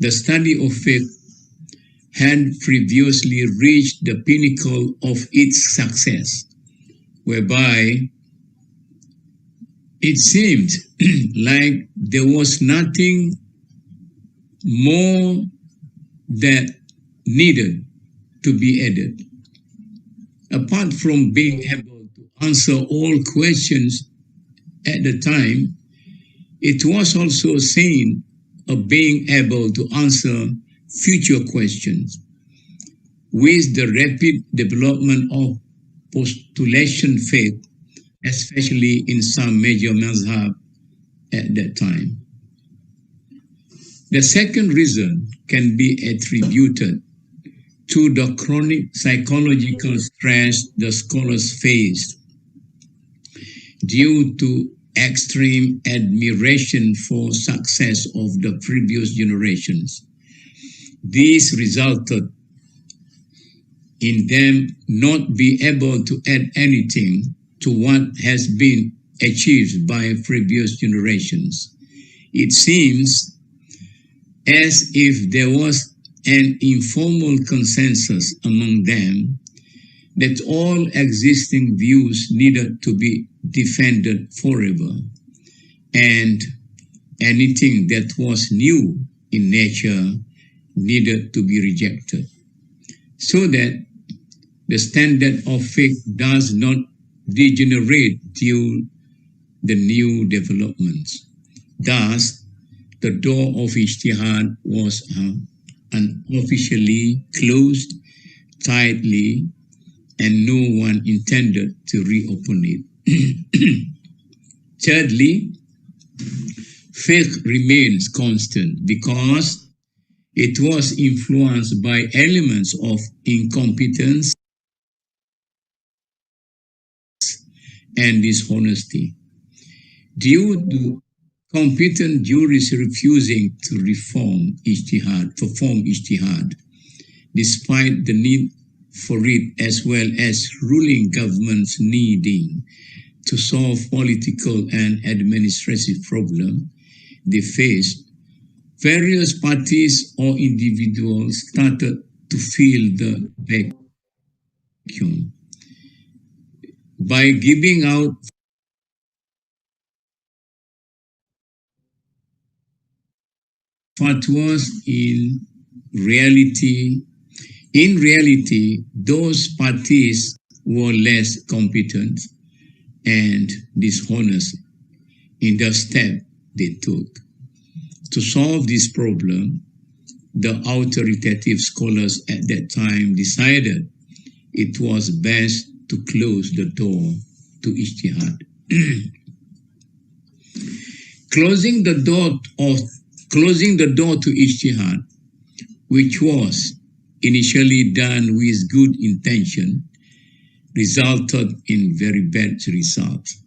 the study of fiqh had previously reached the pinnacle of its success, whereby it seemed like there was nothing more that needed to be added. Apart from being able to answer all questions at the time, it was also seen of being able to answer future questions. With the rapid development of postulation fiqh, especially in some major mazhab at that time. The second reason can be attributed to the chronic psychological stress the scholars faced due to extreme admiration for success of the previous generations. This resulted in them not be able to add anything to what has been achieved by previous generations. It seems as if there was an informal consensus among them that all existing views needed to be defended forever, and anything that was new in nature needed to be rejected, so that the standard of fiqh does not degenerate due the new developments. Thus, the door of ijtihad was unofficially closed tightly, and no one intended to reopen it. Thirdly, fiqh remains constant because it was influenced by elements of incompetence and dishonesty. Due to competent jurists refusing to perform ijtihad, despite the need for it, as well as ruling governments needing to solve political and administrative problems they faced, various parties or individuals started to fill the vacuum by giving out fatwas. In reality, those parties were less competent and dishonest in the step they took. To solve this problem, the authoritative scholars at that time decided it was best to close the door to ijtihad. Closing the door to ijtihad, which was initially done with good intention, resulted in very bad results.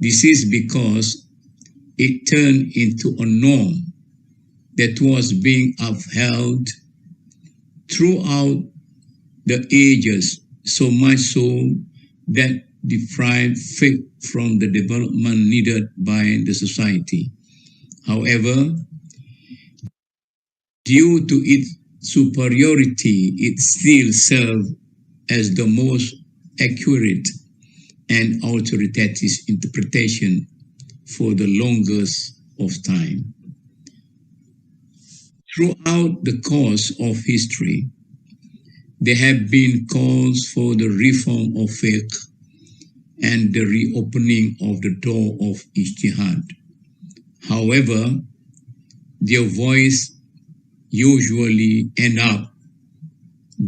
This is because it turned into a norm that was being upheld throughout the ages, so much so that deprived fiqh from the development needed by the society. However, due to its superiority, it still served as the most accurate and authoritative interpretation for the longest of time. Throughout the course of history, there have been calls for the reform of fiqh and the reopening of the door of ijtihad. However, their voice usually end up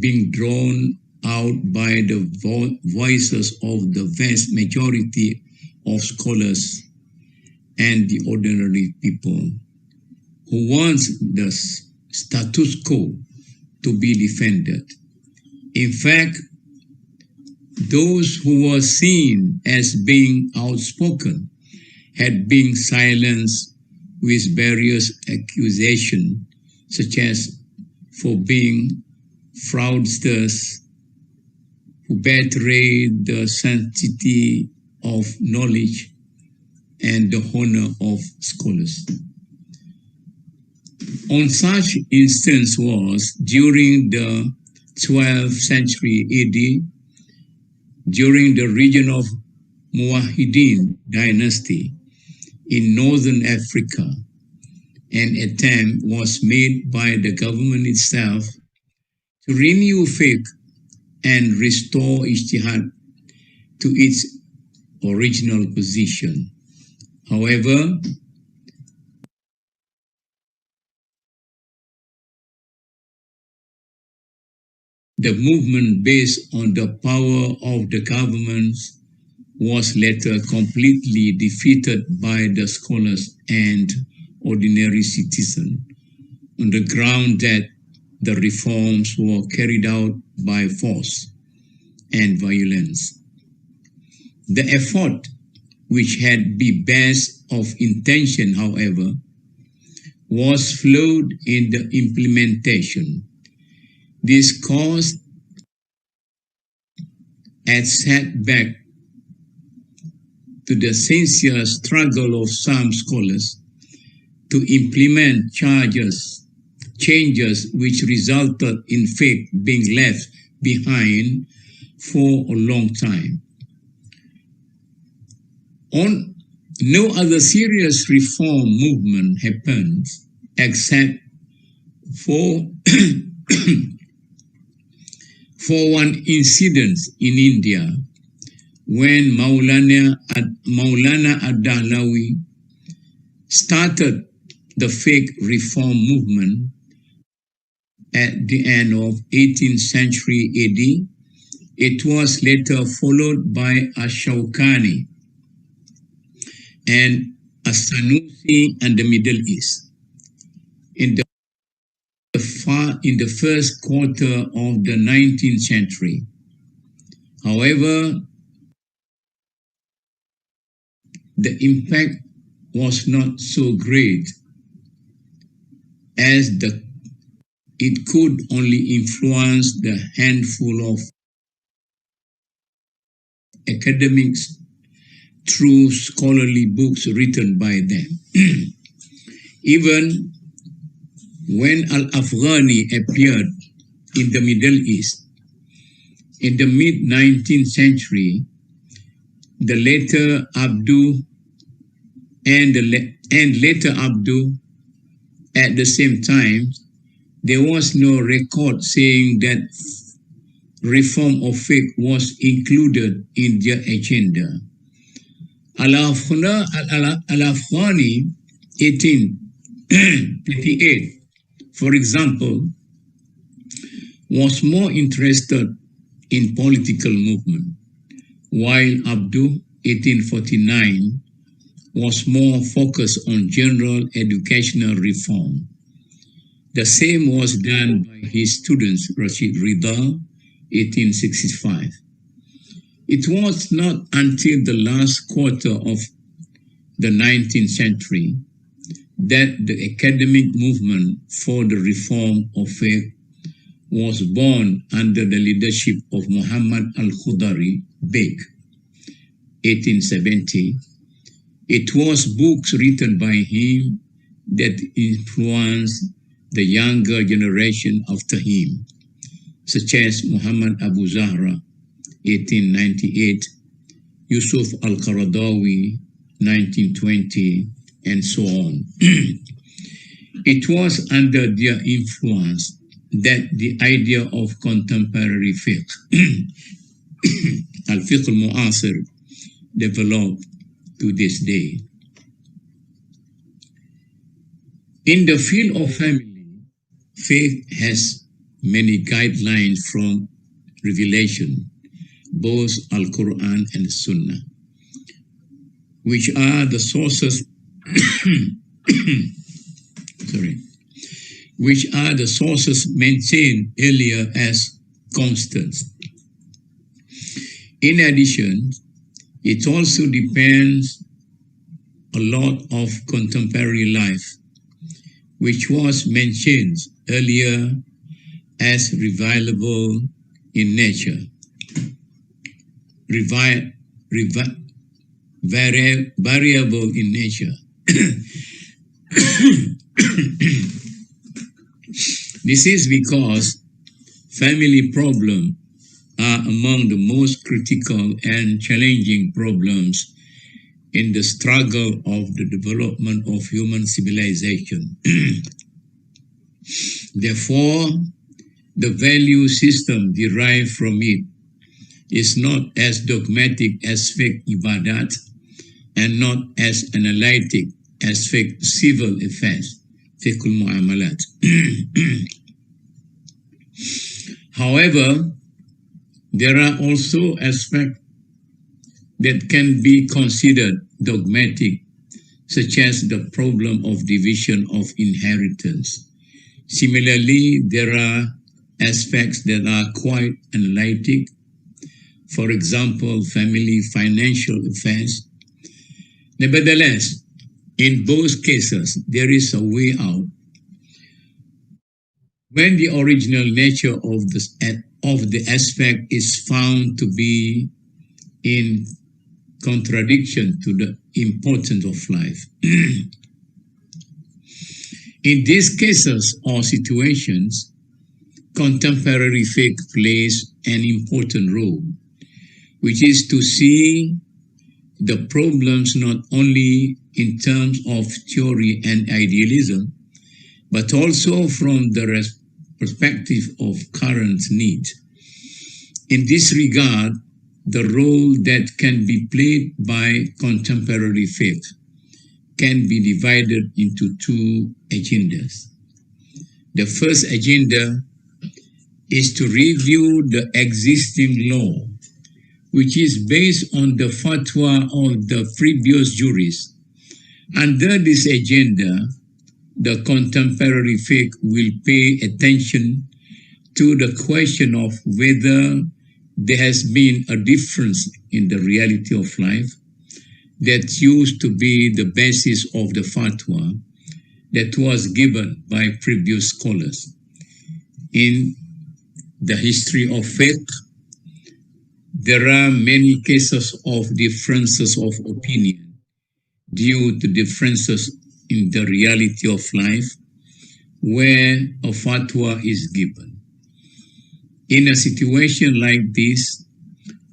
being drawn out by the voices of the vast majority of scholars and the ordinary people who wants the status quo to be defended. In fact, those who were seen as being outspoken had been silenced with various accusations, such as for being fraudsters who betray the sanctity of knowledge and the honor of scholars. On such instance was during the 12th century AD, during the region of Muwahhidin dynasty in northern Africa, an attempt was made by the government itself to renew fiqh and restore ijtihad to its original position. However, the movement based on the power of the governments was later completely defeated by the scholars and ordinary citizens on the ground that the reforms were carried out by force and violence. The effort, which had the best of intention, however, was flawed in the implementation. This caused a setback to the sincere struggle of some scholars to implement changes which resulted in faith being left behind for a long time. No other serious reform movement happened except for for one incident in India when Maulana Ad-Dahlawi started the fiqh reform movement at the end of 18th century AD. It was later followed by Ash-Shawkani and As-Sanusi and the Middle East. In the first quarter of the 19th century. However, the impact was not so great as it could only influence the handful of academics through scholarly books written by them. Even when Al-Afghani appeared in the Middle East in the mid-19th century, the later Abdu and later Abdu at the same time, there was no record saying that reform of fiqh was included in their agenda. Al-Afghani, 1838, for example, was more interested in political movement, while Abdu, 1849, was more focused on general educational reform. The same was done by his students, Rashid Rida, 1865. It was not until the last quarter of the 19th century that the academic movement for the reform of faith was born under the leadership of Muhammad al-Khudari Beg, 1870. It was books written by him that influenced the younger generation after him. such as Muhammad Abu Zahra, 1898, Yusuf al-Qaradawi, 1920, and so on. It was under their influence that the idea of contemporary fiqh, al-fiqh al-mu'asir, developed to this day. In the field of family, faith has many guidelines from revelation, both Al-Quran and Sunnah, which are the sources which are the sources mentioned earlier as constants. In addition, it also depends a lot of contemporary life, which was mentioned earlier as variable in nature. Variable in nature. This is because family problems are among the most critical and challenging problems in the struggle of the development of human civilization. Therefore, the value system derived from it is not as dogmatic as fiqh ibadat and not as analytic as fiqh civil affairs, fiqh al-mu'amalat. However, there are also aspects that can be considered dogmatic, such as the problem of division of inheritance. Similarly, there are aspects that are quite analytic, for example, family financial affairs. Nevertheless, in both cases, there is a way out. When the original nature of the aspect is found to be in contradiction to the importance of life. In these cases or situations, contemporary fiqh plays an important role, which is to see the problems not only in terms of theory and idealism, but also from the perspective of current needs. In this regard, the role that can be played by contemporary fiqh can be divided into two agendas. The first agenda is to review the existing law, which is based on the fatwa of the previous jurists. Under this agenda, the contemporary fiqh will pay attention to the question of whether there has been a difference in the reality of life that used to be the basis of the fatwa that was given by previous scholars. In the history of fiqh, there are many cases of differences of opinion due to differences in the reality of life where a fatwa is given. In a situation like this,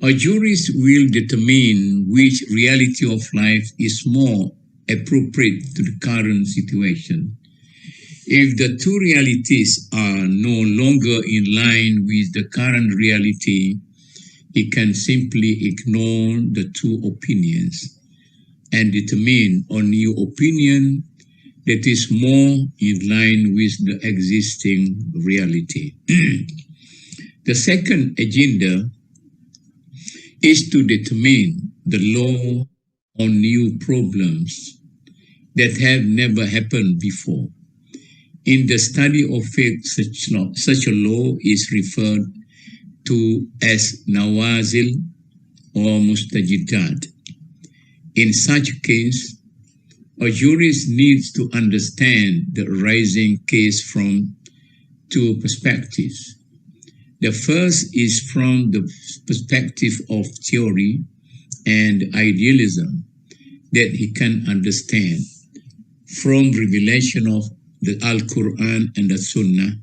a jurist will determine which reality of life is more appropriate to the current situation. If the two realities are no longer in line with the current reality, he can simply ignore the two opinions and determine a new opinion that is more in line with the existing reality. The second agenda is to determine the law on new problems that have never happened before. In the study of fiqh, such a law is referred to as nawazil or mustajidat. In such a case, a jurist needs to understand the arising case from two perspectives. The first is from the perspective of theory and idealism that he can understand from revelation of the Al-Quran and the Sunnah.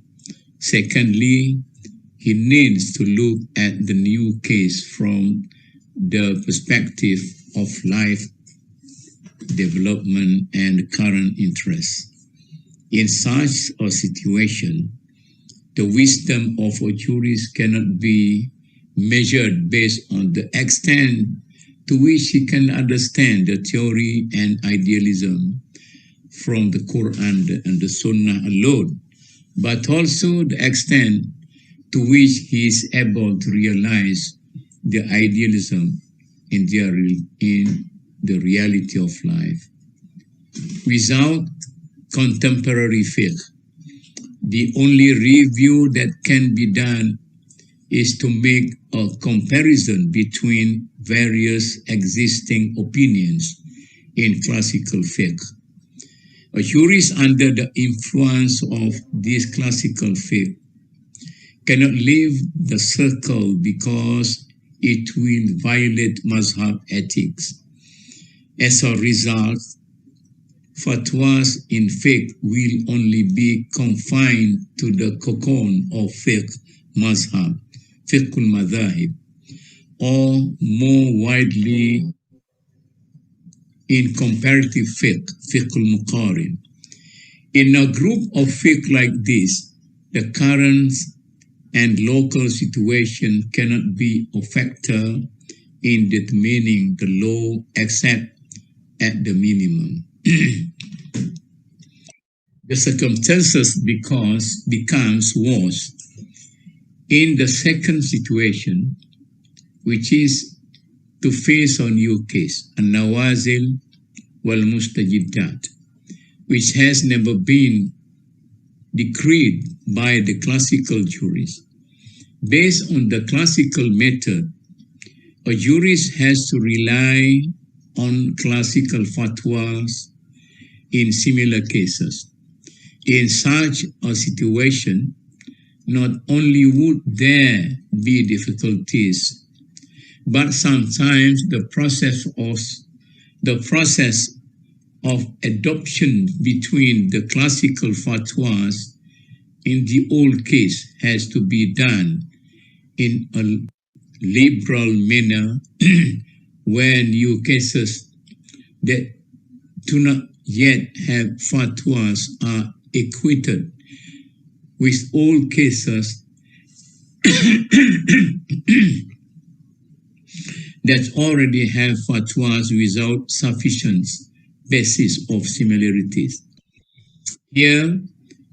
Secondly, he needs to look at the new case from the perspective of life development and current interests. In such a situation, the wisdom of a jurist cannot be measured based on the extent to which he can understand the theory and idealism from the Quran and the Sunnah alone, but also the extent to which he is able to realize the idealism in the reality of life. Without contemporary fiqh, the only review that can be done is to make a comparison between various existing opinions in classical fiqh. A jurist under the influence of this classical fiqh cannot leave the circle because it will violate mazhab ethics. As a result, fatwas in fiqh will only be confined to the cocoon of fiqh mazhab, fiqhul madhahib, or more widely in comparative fiqh, fiqhul muqarin. In a group of fiqh like this, the current and local situation cannot be a factor in determining the law except at the minimum. The circumstances becomes worse in the second situation, which is to face a new case, an-nawazil wal-mustajiddat, which has never been decreed by the classical jurist. Based on the classical method, a jurist has to rely on classical fatwas in similar cases. In such a situation, not only would there be difficulties, but sometimes the process of adoption between the classical fatwas in the old case has to be done in a liberal manner where new cases that do not yet have fatwas are equated with old cases that already have fatwas without sufficient basis of similarities. Here,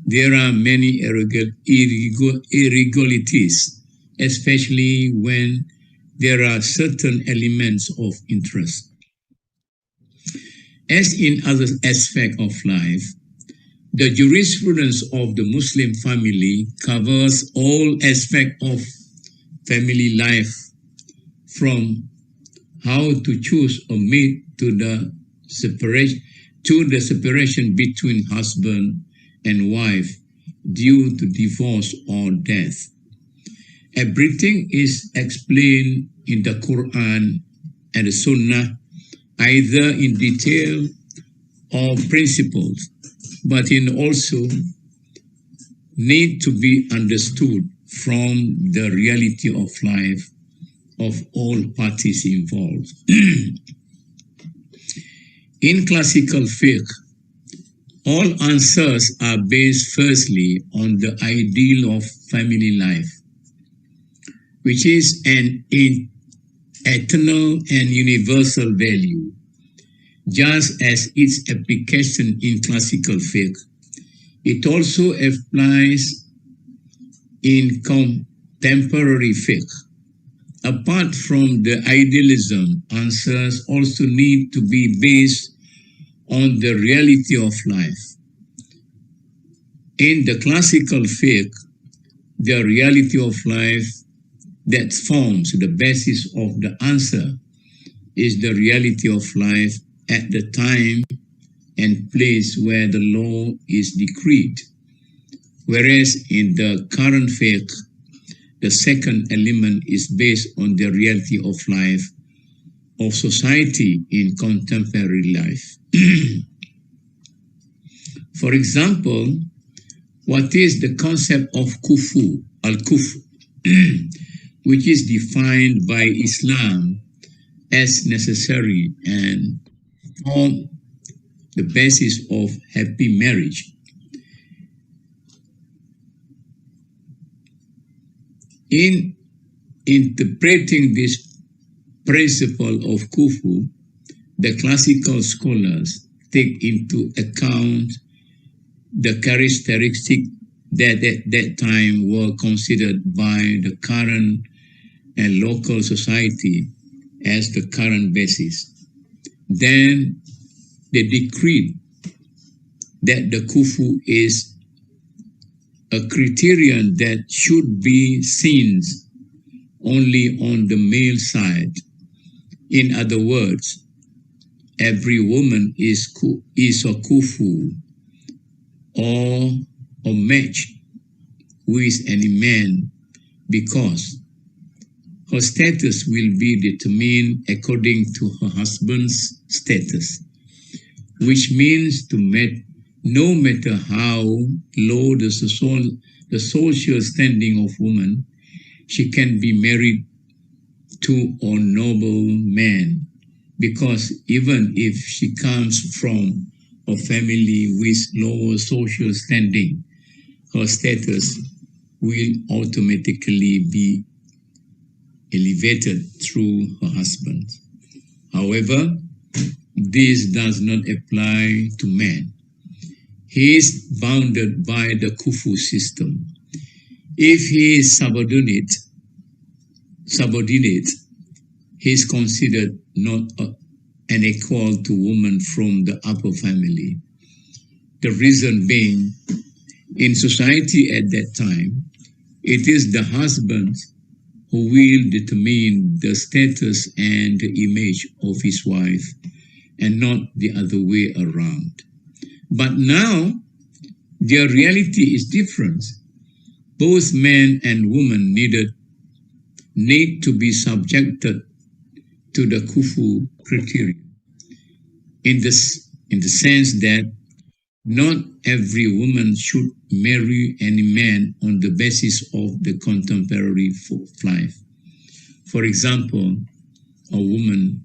there are many irregularities, especially when there are certain elements of interest. As in other aspects of life, the jurisprudence of the Muslim family covers all aspects of family life, from how to choose a mate to the separation between husband and wife due to divorce or death. Everything is explained in the Quran and the Sunnah, either in detail or principles, but in also need to be understood from the reality of life of all parties involved. In classical fiqh, all answers are based firstly on the ideal of family life, which is an eternal and universal value. Just as its application in classical fiqh, it also applies in contemporary fiqh. Apart from the idealism, answers also need to be based on the reality of life. In the classical fiqh, the reality of life that forms the basis of the answer is the reality of life at the time and place where the law is decreed. Whereas in the current fiqh, the second element is based on the reality of life, of society in contemporary life. For example, what is the concept of kufu, al-kufr? which is defined by Islam as necessary and form the basis of happy marriage. In interpreting this principle of kufu, the classical scholars take into account the characteristics that at that time were considered by the current and local society as the current basis. Then they decreed that the kufu is a criterion that should be seen only on the male side. In other words, every woman is a kufu or a match with any man because her status will be determined according to her husband's status, which means no matter how low the social standing of woman, she can be married to a noble man, because even if she comes from a family with lower social standing, her status will automatically be elevated through her husband. However, this does not apply to men. He is bounded by the kufu system. If he is subordinate, he is considered not an equal to woman from the upper family. The reason being, in society at that time, it is the husband who will determine the status and the image of his wife, and not the other way around. But now, their reality is different. Both men and women need to be subjected to the kufu criteria, in the sense that not every woman should marry any man on the basis of the contemporary life. For example, a woman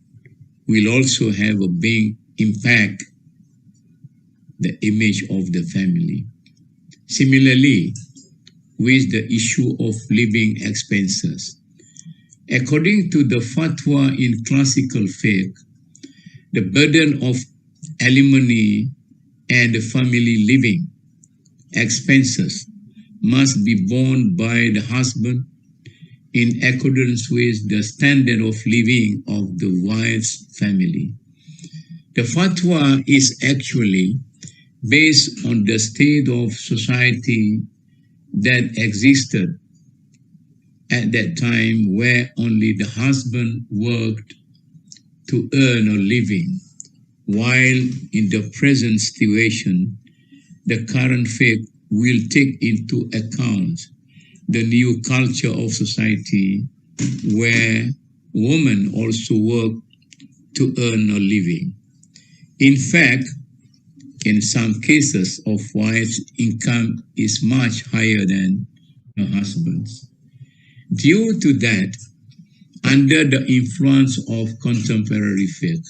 will also have a big impact the image of the family. Similarly, with the issue of living expenses. According to the fatwa in classical fiqh, the burden of alimony and family living expenses must be borne by the husband in accordance with the standard of living of the wife's family. The fatwa is actually based on the state of society that existed at that time, where only the husband worked to earn a living, while in the present situation, the current fiqh will take into account the new culture of society where women also work to earn a living. In fact, in some cases, of wives' income is much higher than her husband's. Due to that, under the influence of contemporary fiqh,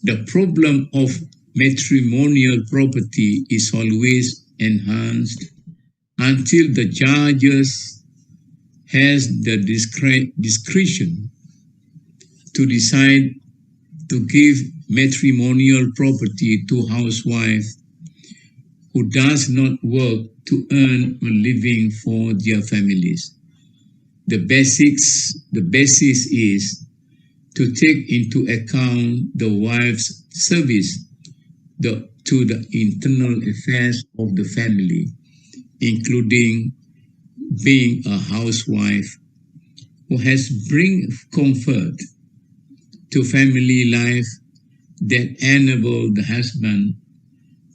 the problem of matrimonial property is always enhanced until the judges has the discretion to decide to give matrimonial property to housewife who does not work to earn a living for their families. The basis is to take into account the wife's service to the internal affairs of the family, including being a housewife who has bring comfort to family life that enable the husband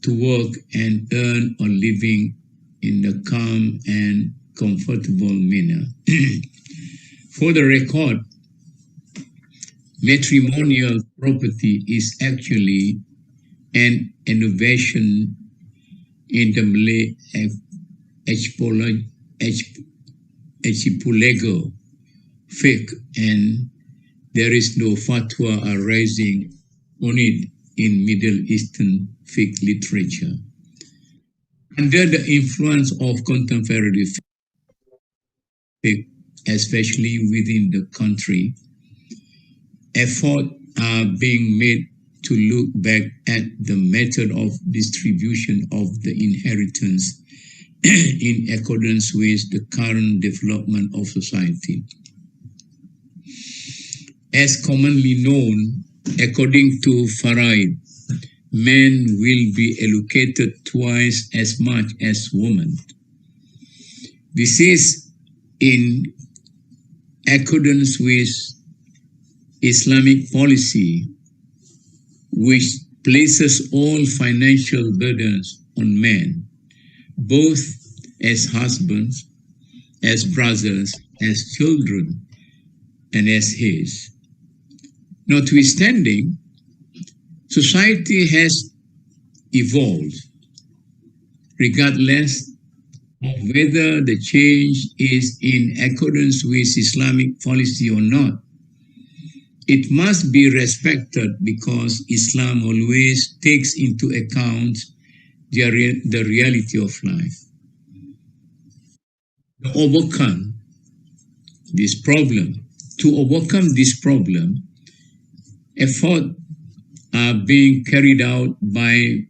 to work and earn a living in a calm and comfortable manner. For the record, matrimonial property is actually an innovation in the Malay archipelago fiqh, and there is no fatwa arising on it in Middle Eastern fiqh literature. Under the influence of contemporary fiqh, especially within the country, efforts are being made to look back at the method of distribution of the inheritance in accordance with the current development of society. As commonly known, according to Faraid, men will be allocated twice as much as women. This is in accordance with Islamic policy, which places all financial burdens on men, both as husbands, as brothers, as children, and as heirs. Notwithstanding, society has evolved, regardless of whether the change is in accordance with Islamic policy or not. It must be respected because Islam always takes into account the reality of life. To overcome this problem, efforts are being carried out by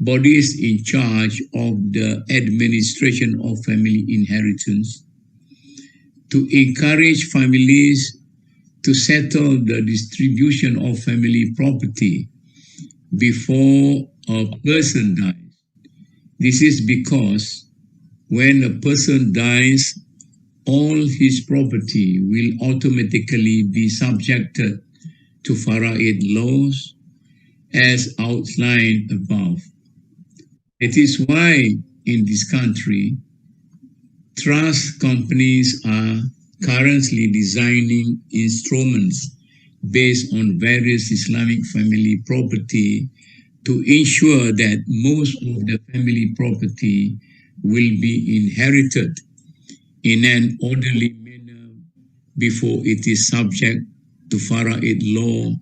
bodies in charge of the administration of family inheritance to encourage families to settle the distribution of family property before a person dies. This is because when a person dies, all his property will automatically be subjected to Faraid laws as outlined above. It is why in this country, trust companies are currently designing instruments based on various Islamic family property to ensure that most of the family property will be inherited in an orderly manner before it is subject to Faraid law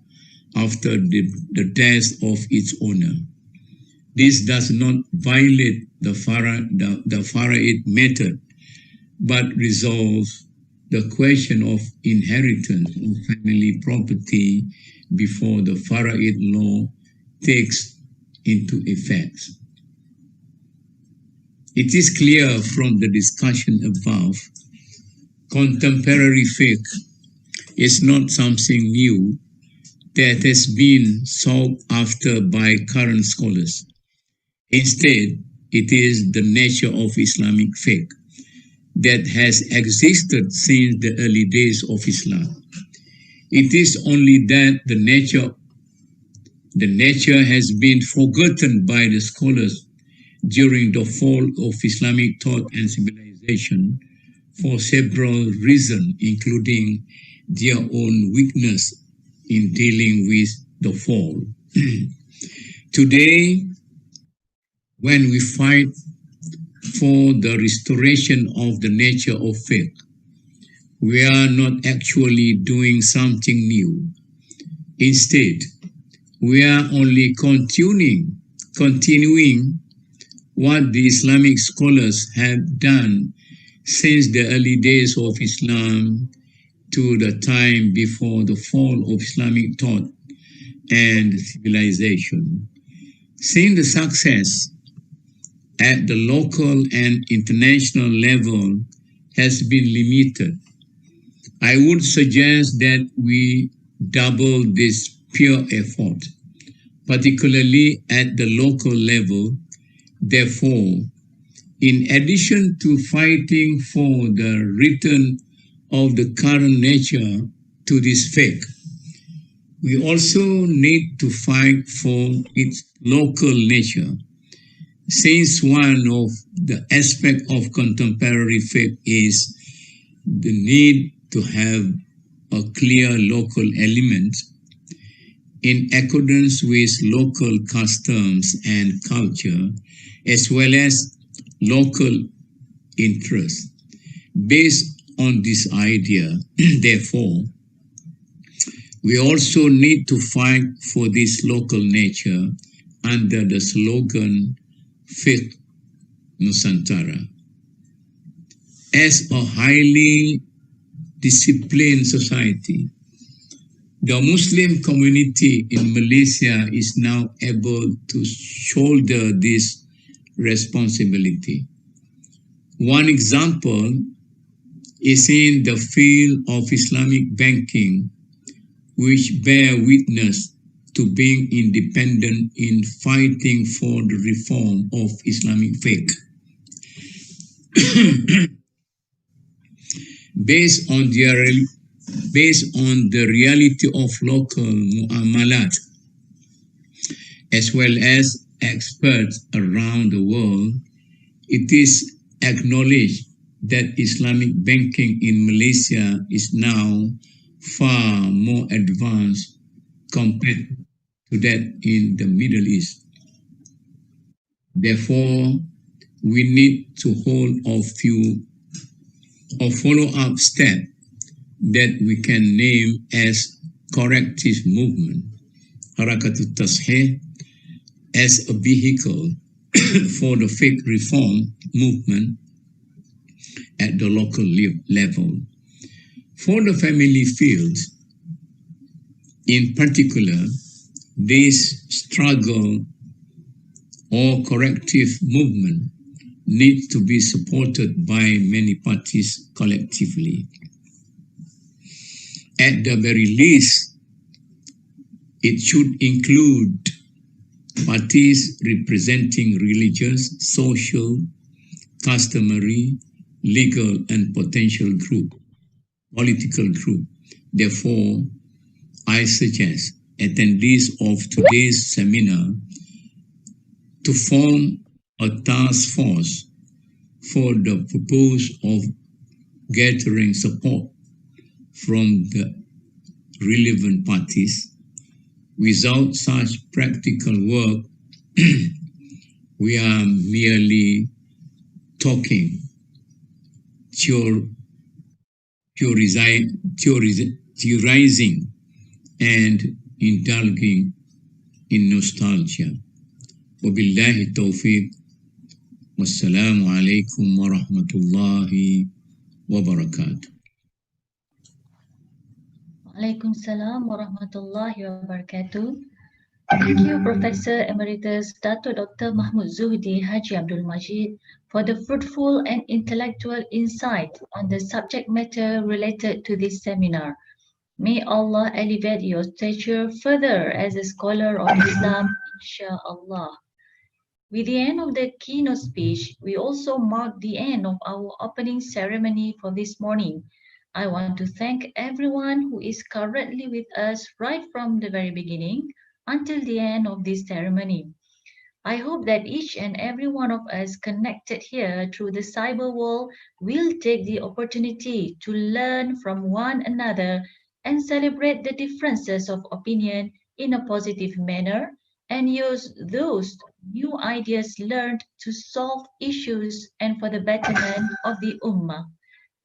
after the death of its owner. This does not violate the Faraid method, but resolves the question of inheritance of family property before the Faraid law takes into effect. It is clear from the discussion above, contemporary fiqh is not something new that has been sought after by current scholars. Instead, it is the nature of Islamic fiqh that has existed since the early days of Islam. It is only that the nature has been forgotten by the scholars during the fall of Islamic thought and civilization for several reasons, including their own weakness in dealing with the fall. Today, when we fight for the restoration of the nature of fiqh, we are not actually doing something new. Instead, we are only continuing what the Islamic scholars have done since the early days of Islam to the time before the fall of Islamic thought and civilization. Since the success at the local and international level has been limited, I would suggest that we double this peer effort, particularly at the local level. Therefore, in addition to fighting for the return of the current nature to this fiqh, we also need to fight for its local nature, since one of the aspects of contemporary fiqh is the need to have a clear local element in accordance with local customs and culture, as well as local interests. Based on this idea, therefore, we also need to fight for this local nature under the slogan Fiqh Nusantara. As a highly disciplined society, the Muslim community in Malaysia is now able to shoulder this responsibility. One example is in the field of Islamic banking, which bear witness to being independent in fighting for the reform of Islamic faith. Based on the reality of local mu'amalat, as well as experts around the world, it is acknowledged that Islamic banking in Malaysia is now far more advanced compared to that in the Middle East. Therefore, we need to hold a follow-up step that we can name as corrective movement, Harakatul Tasheh, as a vehicle for the faith reform movement at the local level. For the family field, in particular, this struggle or corrective movement needs to be supported by many parties collectively. At the very least, it should include parties representing religious, social, customary, legal, and potential political group. Therefore, I suggest attendees of today's seminar to form a task force for the purpose of gathering support from the relevant parties. Without such practical work, we are merely talking, theorizing, and indulging in nostalgia. Wabillahi tawfiq. Wassalamu alaikum wa rahmatullahi wa barakatuh.
Alaikum salam wa rahmatullahi wa barakatuh. Thank you, Professor Emeritus Dato Dr. Mahmud Zuhdi Haji Abdul Majid, for the fruitful and intellectual insight on the subject matter related to this seminar. May Allah elevate your stature further as a scholar of Islam, inshaAllah. With the end of the keynote speech, we also mark the end of our opening ceremony for this morning. I want to thank everyone who is currently with us right from the very beginning until the end of this ceremony. I hope that each and every one of us connected here through the cyber world will take the opportunity to learn from one another and celebrate the differences of opinion in a positive manner and use those new ideas learned to solve issues and for the betterment of the Ummah.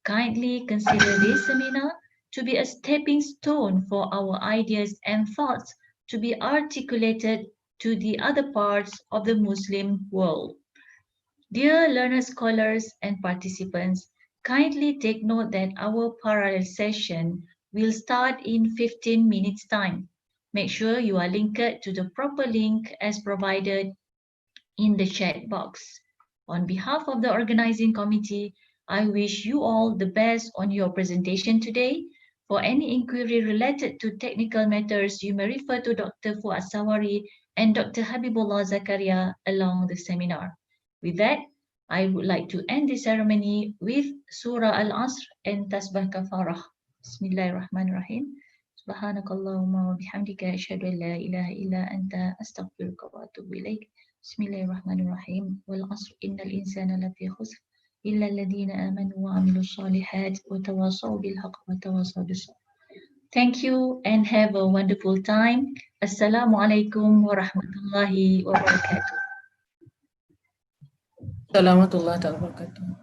Kindly consider this seminar to be a stepping stone for our ideas and thoughts to be articulated to the other parts of the Muslim world. Dear learned scholars and participants, kindly take note that our parallel session will start in 15 minutes time. Make sure you are linked to the proper link as provided in the chat box. On behalf of the organizing committee, I wish you all the best on your presentation today. For any inquiry related to technical matters, you may refer to Dr. Fuad Sawari and Dr. Habibullah Zakaria along the seminar. With that, I would like to end the ceremony with Surah Al-Asr and Tasbih Kafarah. Bismillahirrahmanirrahim. Subhanakallahumma wa bihamdika asyhadu an la ilaha illa anta astaghfiruka wa atubu ilaik. Bismillahirrahmanirrahim. Wal 'asr innal insana lafi khusr illa alladhina amanu wa 'amilus solihat wa tawasaw bil haqq wa tawasaw bis sabr. Thank you and have a wonderful time. Assalamualaikum warahmatullahi wabarakatuh.
Assalamualaikum warahmatullahi wabarakatuh.